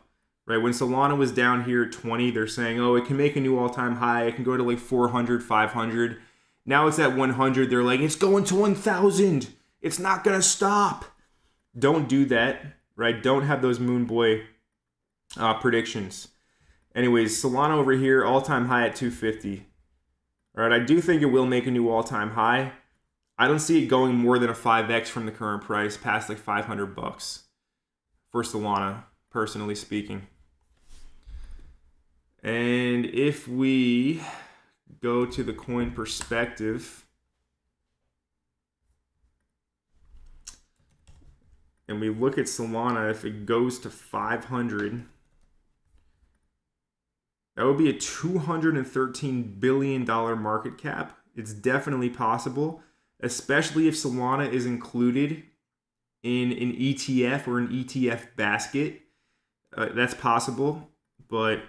Right, when Solana was down here at 20, they're saying, oh, it can make a new all-time high. It can go to like 400, 500. Now it's at 100. They're like, it's going to 1,000. It's not going to stop. Don't do that, right? Don't have those moon boy predictions. Anyways, Solana over here, all-time high at 250. All right, I do think it will make a new all-time high. I don't see it going more than a 5x from the current price, past like $500 for Solana, personally speaking. And if we go to the coin perspective, and we look at Solana, if it goes to 500, that would be a $213 billion market cap. It's definitely possible, especially if Solana is included in an ETF or an ETF basket. That's possible, but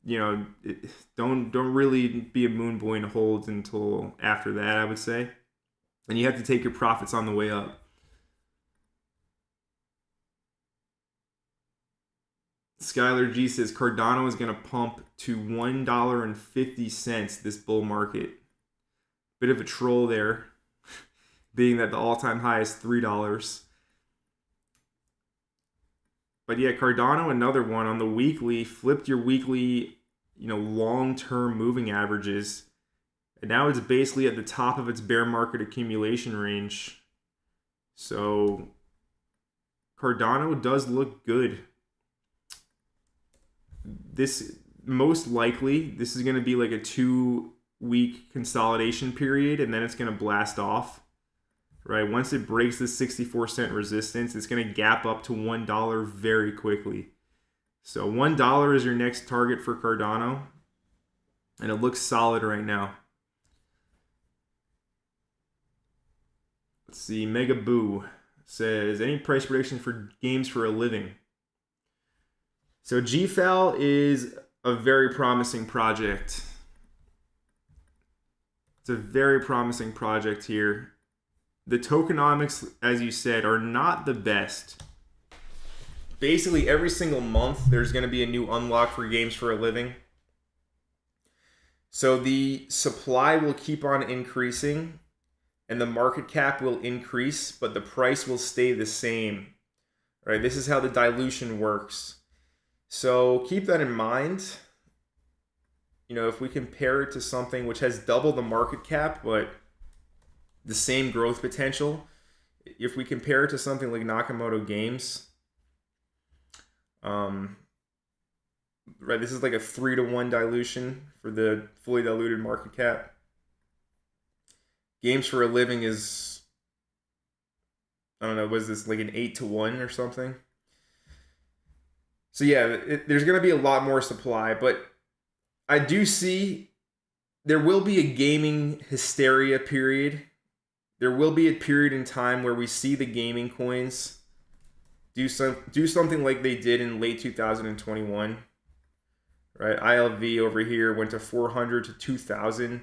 don't really be a moon boy and hold until after that, I would say. And you have to take your profits on the way up. Skylar G says Cardano is going to pump to $1.50 this bull market. Bit of a troll there, being that the all-time high is $3. But yeah, Cardano, another one on the weekly, flipped your weekly, long-term moving averages. And now it's basically at the top of its bear market accumulation range. So Cardano does look good. This most likely, this is going to be like a 2-week consolidation period, and then it's going to blast off, right? Once it breaks the 64-cent resistance, it's going to gap up to $1 very quickly. So $1 is your next target for Cardano, and it looks solid right now. Let's see, Mega Boo says, any price prediction for games for a living? So GFAL is a very promising project. It's a very promising project here. The tokenomics, as you said, are not the best. Basically, every single month, there's going to be a new unlock for games for a living. So the supply will keep on increasing, and the market cap will increase, but the price will stay the same. Right? This is how the dilution works. So keep that in mind. If we compare it to something which has double the market cap, but the same growth potential, if we compare it to something like Nakamoto Games, right, this is like a 3-to-1 dilution for the fully diluted market cap. Games for a living is, I don't know, was this like an 8-to-1 or something? So yeah, there's going to be a lot more supply, but I do see there will be a gaming hysteria period. There will be a period in time where we see the gaming coins do something like they did in late 2021. Right? ILV over here went to 400 to 2,000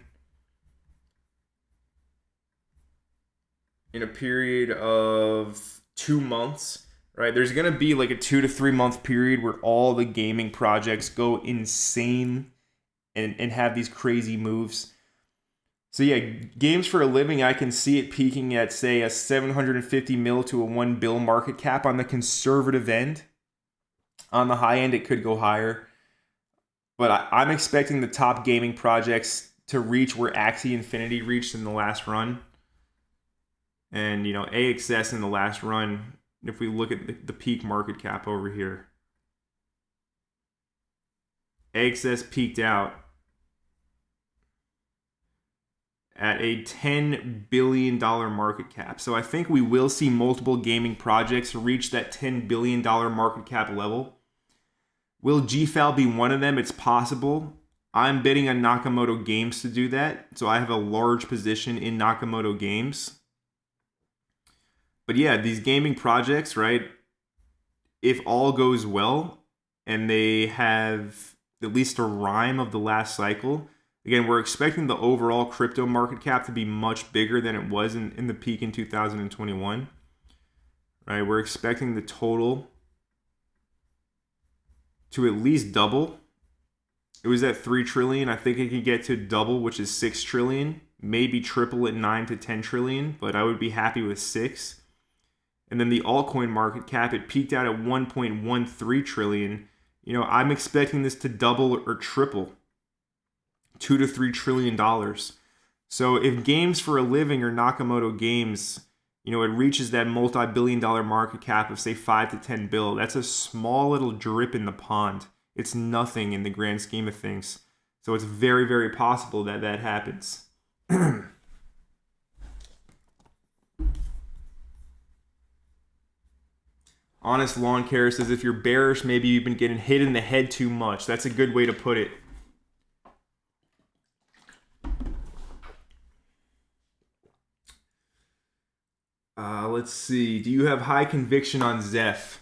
in a period of 2 months. Right, there's going to be like a 2 to 3 month period where all the gaming projects go insane and have these crazy moves. So yeah, games for a living, I can see it peaking at, say, a 750 mil to a $1 billion market cap on the conservative end. On the high end, it could go higher. But I'm expecting the top gaming projects to reach where Axie Infinity reached in the last run. And, AXS in the last run, if we look at the peak market cap over here, AXS peaked out at a $10 billion market cap. So I think we will see multiple gaming projects reach that $10 billion market cap level. Will GFAL be one of them? It's possible. I'm betting on Nakamoto Games to do that. So I have a large position in Nakamoto Games. But yeah, these gaming projects, right, if all goes well and they have at least a rhyme of the last cycle, again, we're expecting the overall crypto market cap to be much bigger than it was in the peak in 2021. Right? We're expecting the total to at least double. It was at 3 trillion. I think it could get to double, which is 6 trillion. Maybe triple at 9 to 10 trillion, but I would be happy with 6. And then the altcoin market cap, it peaked out at 1.13 trillion. You know, I'm expecting this to double or triple, $2 to $3 trillion. So if games for a living or Nakamoto games, you know, it reaches that multi-billion-dollar market cap of say 5 to 10 bill, that's a small little drip in the pond. It's nothing in the grand scheme of things. So it's very, very possible that that happens. Honest Lawn Care says, if you're bearish, maybe you've been getting hit in the head too much. That's a good way to put it. Let's see. Do you have high conviction on Zeph?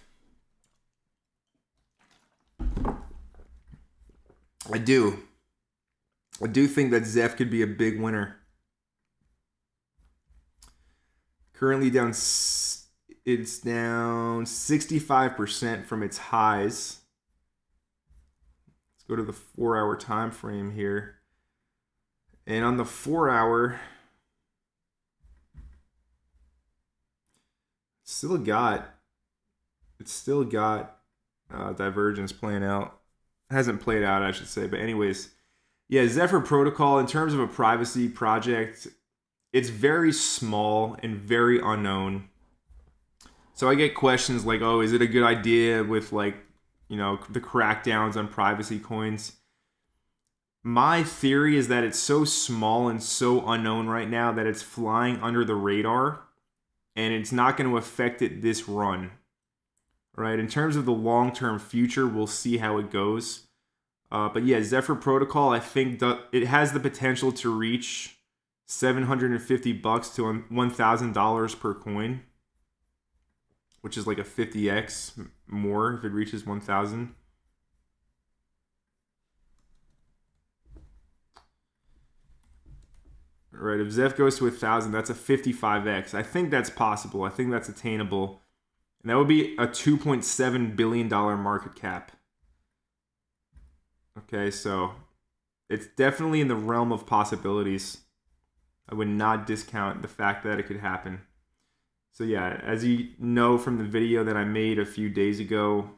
I do. I do think that Zeph could be a big winner. Currently down, it's down 65% from its highs. Let's go to the 4-hour time frame here. And on the 4-hour, it's still got divergence playing out. It hasn't played out, I should say. But anyways, yeah, Zephyr Protocol, in terms of a privacy project, it's very small and very unknown. So I get questions like, oh, is it a good idea with, like, you know, the crackdowns on privacy coins? My theory is that it's so small and so unknown right now that it's flying under the radar, and it's not going to affect it this run. Right? In terms of the long-term future, we'll see how it goes. But yeah, Zephyr Protocol, I think it has the potential to reach $750 to $1,000 per coin, which is like a 50x more if it reaches 1,000. Right, if Zeph goes to 1,000, that's a 55x. I think that's possible. I think that's attainable. And that would be a $2.7 billion market cap. Okay, so it's definitely in the realm of possibilities. I would not discount the fact that it could happen. So yeah, as you know from the video that I made a few days ago,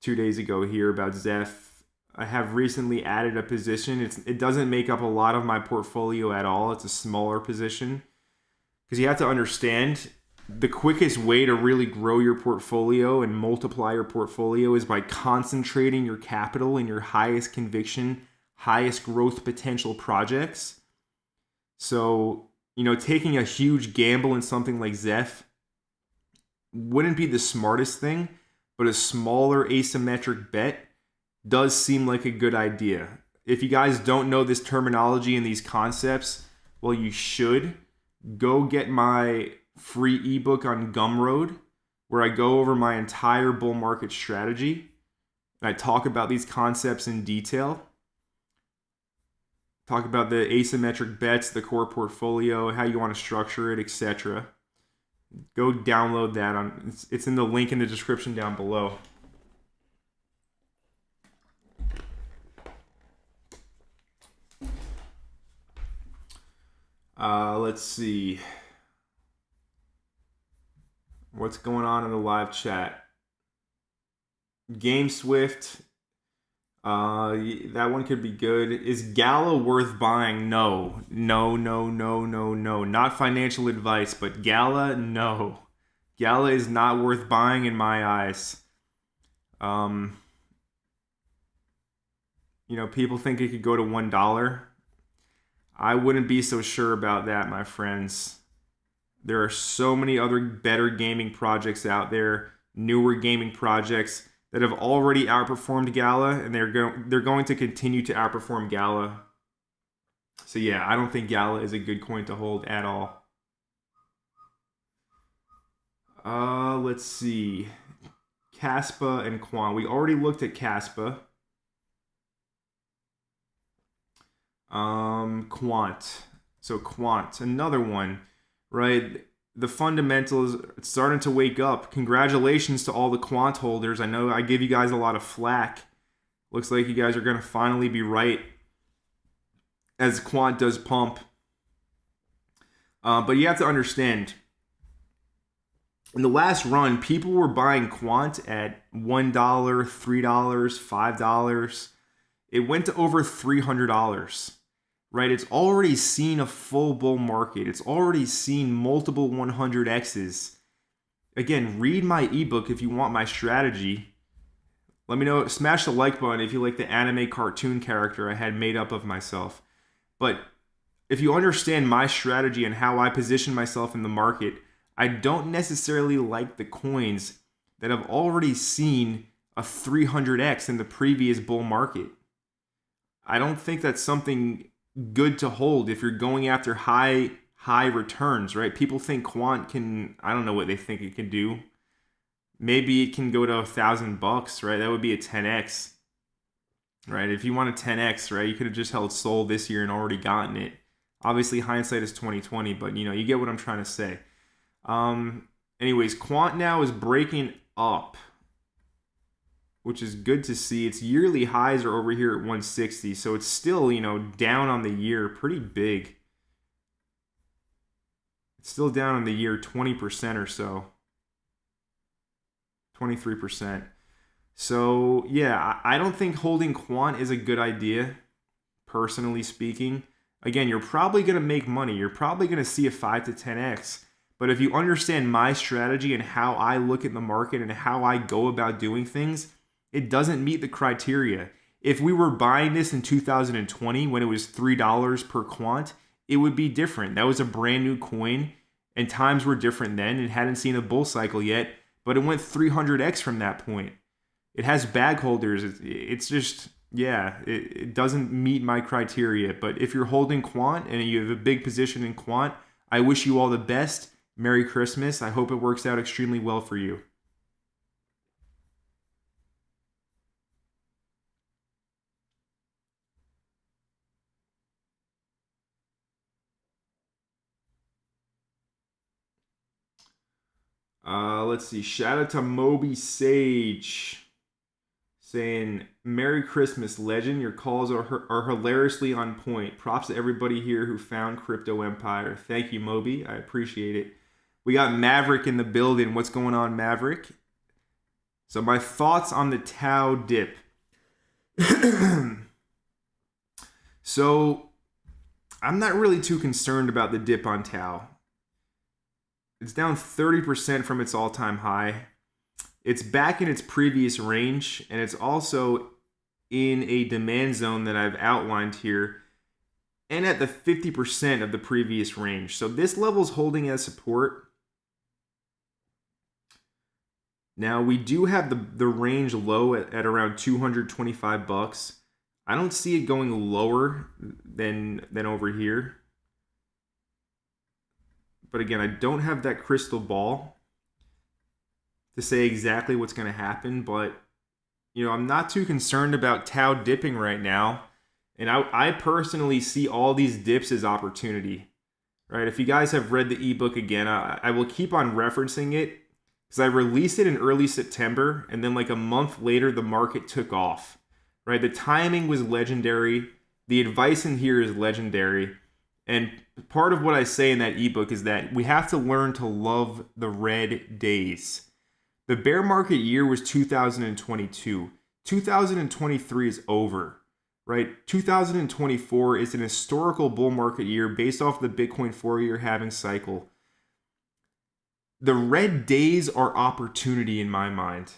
2 days ago here about Zeph, I have recently added a position. It doesn't make up a lot of my portfolio at all. It's a smaller position. Because you have to understand, the quickest way to really grow your portfolio and multiply your portfolio is by concentrating your capital in your highest conviction, highest growth potential projects. So, you know, taking a huge gamble in something like Zeph wouldn't be the smartest thing, but a smaller asymmetric bet does seem like a good idea. If you guys don't know this terminology and these concepts, well, you should. Go get my free ebook on Gumroad, where I go over my entire bull market strategy. And I talk about these concepts in detail. Talk about the asymmetric bets, the core portfolio, how you want to structure it, etc. Go download that. It's in the link in the description down below. Let's see. What's going on in the live chat? Game Swift. That one could be good. Is GALA worth buying? No. Not financial advice, but GALA, no. GALA is not worth buying in my eyes. You know, people think it could go to $1. I wouldn't be so sure about that, my friends. There are so many other better gaming projects out there, newer gaming projects that have already outperformed GALA, and they're going to continue to outperform GALA. So yeah, I don't think GALA is a good coin to hold at all. Let's see. Caspa and Quant. We already looked at Caspa. Quant. So Quant, another one, right? The fundamentals starting to wake up. Congratulations to all the Quant holders. I know I give you guys a lot of flack Looks like you guys are going to finally be right as Quant does pump. But you have to understand, in the last run, people were buying Quant at $1, $3, $5. It went to over $300, right? It's already seen a full bull market. It's already seen multiple 100Xs. Again, read my ebook if you want my strategy. Let me know. Smash the like button if you like the anime cartoon character I had made up of myself. But if you understand my strategy and how I position myself in the market, I don't necessarily like the coins that have already seen a 300x in the previous bull market. I don't think that's something good to hold if you're going after high returns, right? People think Quant can, I don't know what they think it can do. Maybe it can go to $1,000, right? That would be a 10x, right? If you want a 10x, right, you could have just held Sol this year and already gotten it. Obviously, hindsight is 2020, but you know, you get what I'm trying to say. Anyways, Quant now is breaking up, which is good to see. Its yearly highs are over here at 160, so it's still, you know, down on the year, pretty big. It's still down on the year 20% or so. 23%. So, yeah, I don't think holding Quant is a good idea, personally speaking. Again, you're probably going to make money. You're probably going to see a 5 to 10x. But if you understand my strategy and how I look at the market and how I go about doing things, it doesn't meet the criteria. If we were buying this in 2020 when it was $3 per quant, it would be different. That was a brand new coin, and times were different then. It hadn't seen a bull cycle yet, but it went 300x from that point. It has bag holders. It's just, yeah, it doesn't meet my criteria. But if you're holding Quant and you have a big position in Quant, I wish you all the best. Merry Christmas. I hope it works out extremely well for you. Let's see. Shout out to Moby Sage saying, Merry Christmas, legend. Your calls are hilariously on point. Props to everybody here who found Crypto Empire. Thank you, Moby. I appreciate it. We got Maverick in the building. What's going on, Maverick? So my thoughts on the Tau dip. So I'm not really too concerned about the dip on Tau. It's down 30% from its all-time high. It's back in its previous range, and it's also in a demand zone that I've outlined here, and at the 50% of the previous range. So this level's holding as support. Now, we do have the range low at around $225. I don't see it going lower than over here. But again, I don't have that crystal ball to say exactly what's going to happen. But, you know, I'm not too concerned about Tau dipping right now. And I personally see all these dips as opportunity. Right? If you guys have read the ebook again, I will keep on referencing it. Because I released it in early September. And then like a month later, the market took off. Right? The timing was legendary. The advice in here is legendary. And part of what I say in that ebook is that we have to learn to love the red days. The bear market year was 2022. 2023 is over, right? 2024 is an historical bull market year based off the Bitcoin 4-year halving cycle. The red days are opportunity in my mind.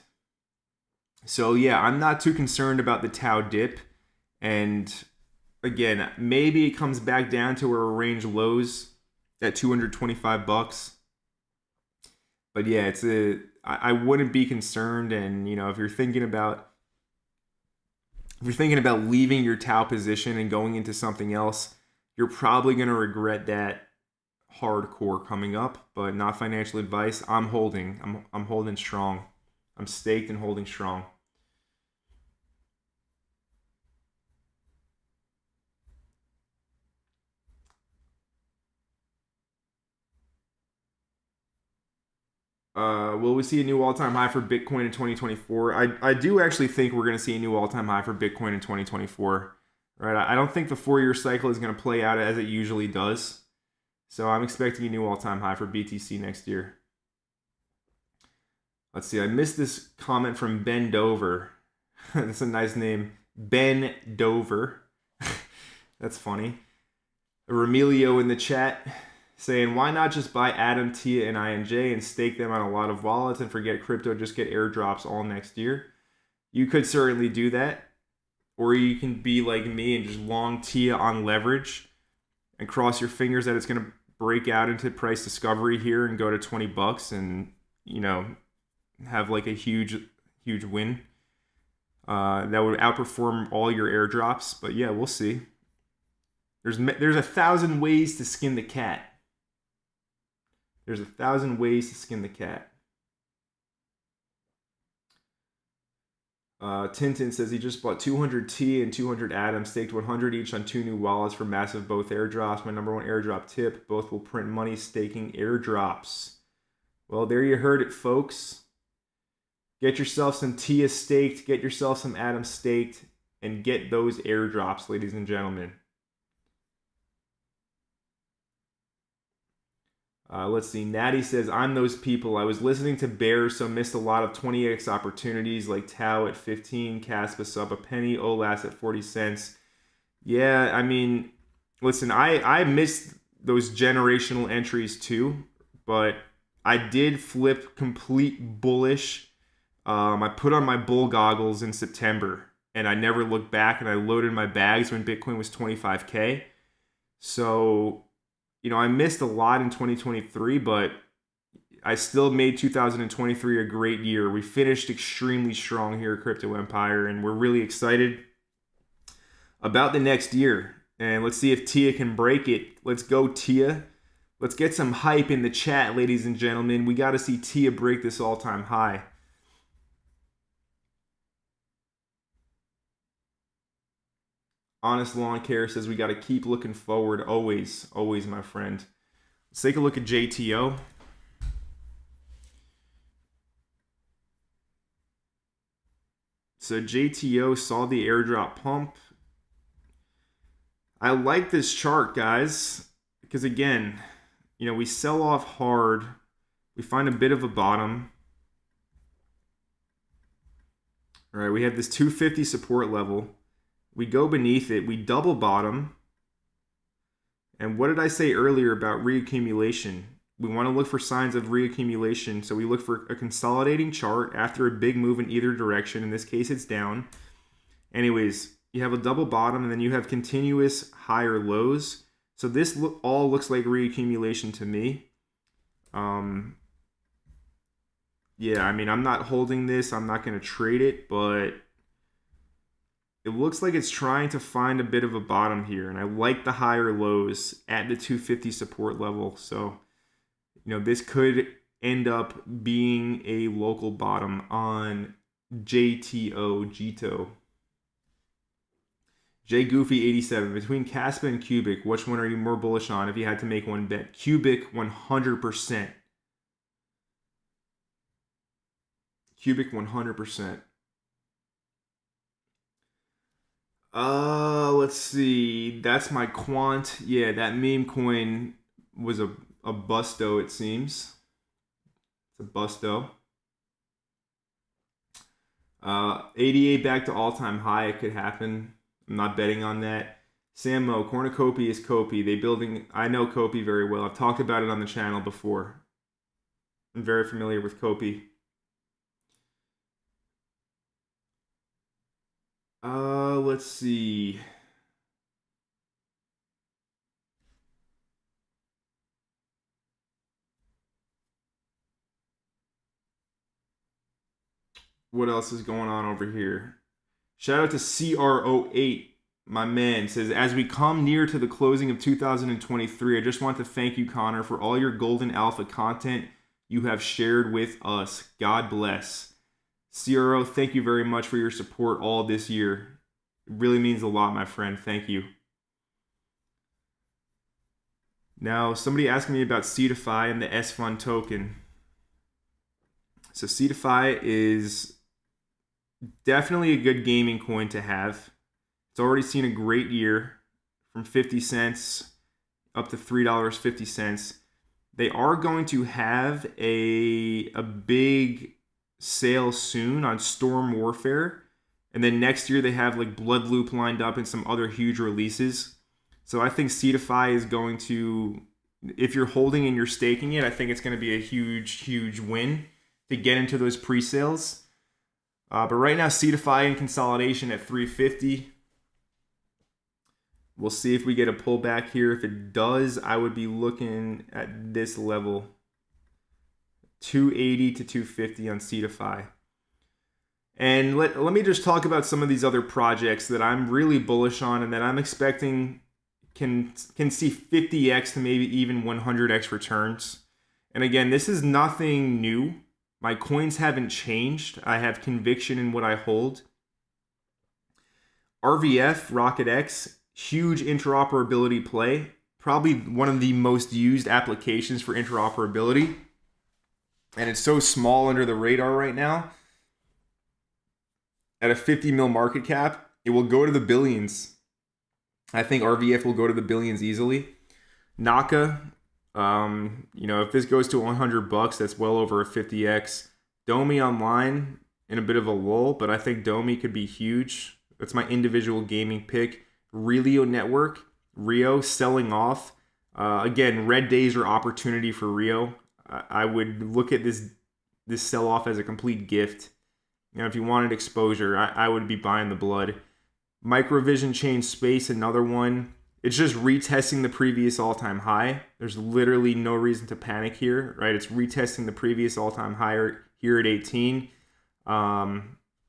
So yeah, I'm not too concerned about the Tau dip. And again, maybe it comes back down to where a range lows at $225. But yeah, I wouldn't be concerned. And you know, if you're thinking about leaving your Tau position and going into something else, you're probably going to regret that hardcore coming up. But not financial advice. I'm holding strong. I'm staked and holding strong. Will we see a new all-time high for Bitcoin in 2024? I do actually think we're going to see a new all-time high for Bitcoin in 2024. Right? I don't think the 4-year cycle is going to play out as it usually does. So I'm expecting a new all-time high for BTC next year. Let's see. I missed this comment from Ben Dover. That's a nice name. Ben Dover. That's funny. Remilio in the chat saying, why not just buy Atom, Tia, and INJ and stake them on a lot of wallets and forget crypto, just get airdrops all next year? You could certainly do that. Or you can be like me and just long Tia on leverage and cross your fingers that it's going to break out into price discovery here and go to $20 and, you know, have like a huge win. That would outperform all your airdrops. But yeah, we'll see. There's 1,000 ways to skin the cat. There's 1,000 ways to skin the cat. Tintin says he just bought 200 T and 200 Atom, staked 100 each on 2 new wallets for massive both airdrops. My number 1 airdrop tip, both will print money staking airdrops. Well, there you heard it, folks. Get yourself some Tia staked, get yourself some Atom staked, and get those airdrops, ladies and gentlemen. Let's see. Natty says, I'm those people. I was listening to Bears, so missed a lot of 20x opportunities like Tau at 15, Caspa sub a penny, OLAS at 40 cents. Yeah, I mean, listen, I missed those generational entries too, but I did flip complete bullish. I put on my bull goggles in September, and I never looked back, and I loaded my bags when Bitcoin was 25K. So, you know, I missed a lot in 2023, but I still made 2023 a great year. We finished extremely strong here at Crypto Empire, and we're really excited about the next year. And let's see if Tia can break it. Let's go, Tia. Let's get some hype in the chat, ladies and gentlemen. We got to see Tia break this all-time high. Honest Lawn Care says we got to keep looking forward. Always, my friend. Let's take a look at JTO. So JTO saw the airdrop pump. I like this chart, guys, because again, you know, we sell off hard. We find a bit of a bottom. All right, we have this 250 support level. We go beneath it, we double bottom. And what did I say earlier about reaccumulation? We want to look for signs of reaccumulation. So we look for a consolidating chart after a big move in either direction. In this case, it's down. Anyways, you have a double bottom and then you have continuous higher lows. So this all looks like reaccumulation to me. Yeah, I mean, I'm not holding this. I'm not going to trade it, but it looks like it's trying to find a bit of a bottom here, and I like the higher lows at the 250 support level. So, you know, this could end up being a local bottom on JTO, Jito. J Goofy 87, between Caspa and Cubic, which one are you more bullish on if you had to make one bet? Cubic 100%. Cubic 100%. Let's see. That's my Quant. Yeah, that meme coin was a busto, it seems. It's a busto. 88 back to all-time high. It could happen. I'm not betting on that. Sammo, Cornucopia is Kopi. I know Kopi very well. I've talked about it on the channel before. I'm very familiar with Kopi. Let's see. What else is going on over here? Shout out to CR08, my man. Says, as we come near to the closing of 2023, I just want to thank you, Connor, for all your golden alpha content you have shared with us. God bless. CRO, thank you very much for your support all this year. It really means a lot, my friend. Thank you. Now, somebody asked me about Cetify and the S-Fund token. So CeDeFi is definitely a good gaming coin to have. It's already seen a great year from 50 cents up to $3.50. They are going to have a big sale soon on Storm Warfare. And then next year they have like Bloodloop lined up and some other huge releases. So I think CeDeFi is going to, if you're holding and you're staking it, I think it's going to be a huge win to get into those pre-sales. But right now, CeDeFi in consolidation at 350. We'll see if we get a pullback here. If it does, I would be looking at this level, 280 to 250 on CeDeFi. And let me just talk about some of these other projects that I'm really bullish on and that I'm expecting can see 50x to maybe even 100x returns. And again, this is nothing new. My coins haven't changed. I have conviction in what I hold. RVF, RocketX, huge interoperability play. Probably one of the most used applications for interoperability. And it's so small under the radar right now. At a 50 mil market cap, it will go to the billions. I think RVF will go to the billions easily. Naka, if this goes to $100, that's well over a 50x. Domi online in a bit of a lull, but I think Domi could be huge. That's my individual gaming pick. Relio Network, Rio selling off. Again, red days are opportunity for Rio. I would look at this sell-off as a complete gift. If you wanted exposure, I would be buying the blood. Microvision Chain Space, another one. It's just retesting the previous all-time high. There's literally no reason to panic here, right? It's retesting the previous all-time high here at 18.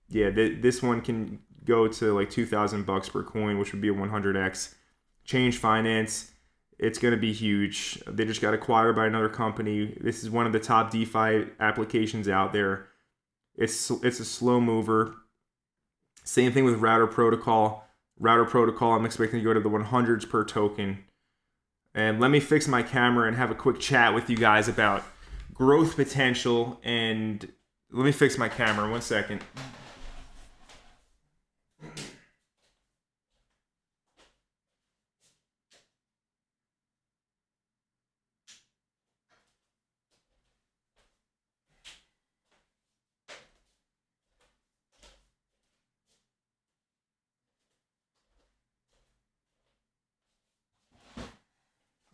This one can go to like $2,000 per coin, which would be a 100x. Change Finance, it's going to be huge. They just got acquired by another company. This is one of the top DeFi applications out there. It's a slow mover. Same thing with Router Protocol. Router Protocol, I'm expecting to go to the 100s per token. And let me fix my camera and have a quick chat with you guys about growth potential. And let me fix my camera 1 second.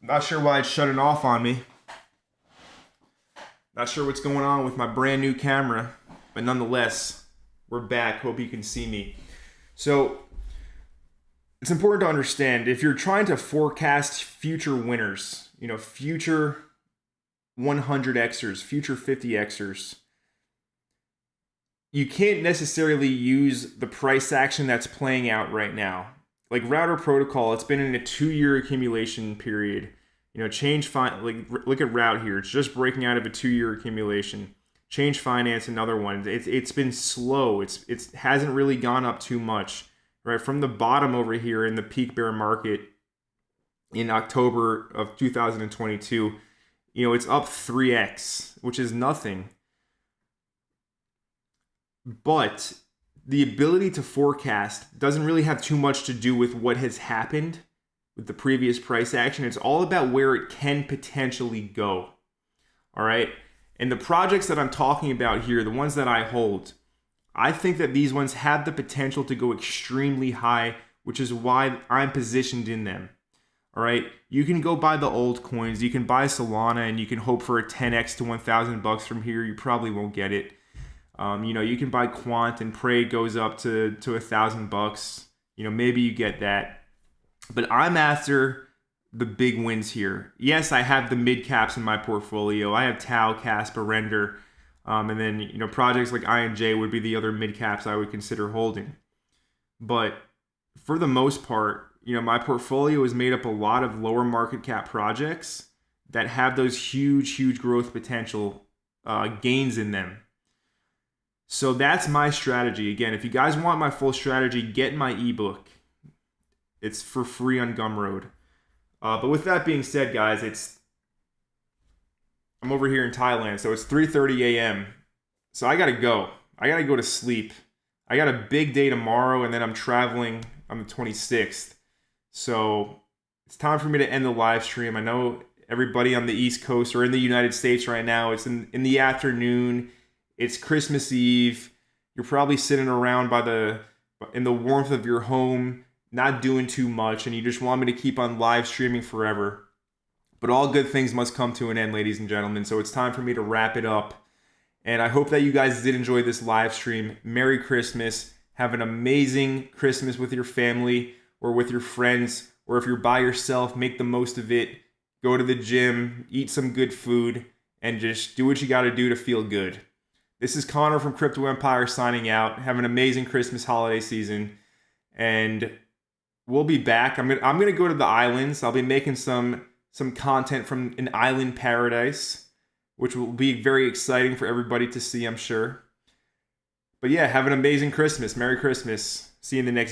Not sure why it's shutting off on me. Not sure what's going on with my brand new camera, but nonetheless, we're back. Hope you can see me. So it's important to understand if you're trying to forecast future winners, future 100xers, future 50xers, you can't necessarily use the price action that's playing out right now. Like Router Protocol, it's been in a 2-year accumulation period. Look at Route here. It's just breaking out of a 2-year accumulation. Change Finance, another one. It's been slow. It hasn't really gone up too much, right? From the bottom over here in the peak bear market in October of 2022, it's up 3x, which is nothing. But the ability to forecast doesn't really have too much to do with what has happened with the previous price action. It's all about where it can potentially go. All right. And the projects that I'm talking about here, the ones that I hold, I think that these ones have the potential to go extremely high, which is why I'm positioned in them. All right. You can go buy the old coins. You can buy Salana and you can hope for a 10x to $1,000 from here. You probably won't get it. You can buy Quant and pray it goes up to $1,000. Maybe you get that. But I'm after the big wins here. Yes, I have the mid caps in my portfolio. I have Tau, Caspa, Render, and then projects like INJ would be the other mid caps I would consider holding. But for the most part, my portfolio is made up a lot of lower market cap projects that have those huge growth potential gains in them. So that's my strategy. Again, if you guys want my full strategy, get my ebook. It's for free on Gumroad. But with that being said, guys, I'm over here in Thailand, so it's 3:30 a.m. So I gotta go. I gotta go to sleep. I got a big day tomorrow, and then I'm traveling on the 26th. So it's time for me to end the live stream. I know everybody on the East Coast or in the United States right now, it's in the afternoon. It's Christmas Eve. You're probably sitting around in the warmth of your home, not doing too much, and you just want me to keep on live streaming forever. But all good things must come to an end, ladies and gentlemen. So it's time for me to wrap it up. And I hope that you guys did enjoy this live stream. Merry Christmas. Have an amazing Christmas with your family or with your friends. Or if you're by yourself, make the most of it. Go to the gym, eat some good food, and just do what you got to do to feel good. This is Connor from Crypto Empire signing out. Have an amazing Christmas holiday season. And we'll be back. I'm gonna go to the islands. I'll be making some content from an island paradise, which will be very exciting for everybody to see, I'm sure. But yeah, have an amazing Christmas. Merry Christmas. See you in the next video.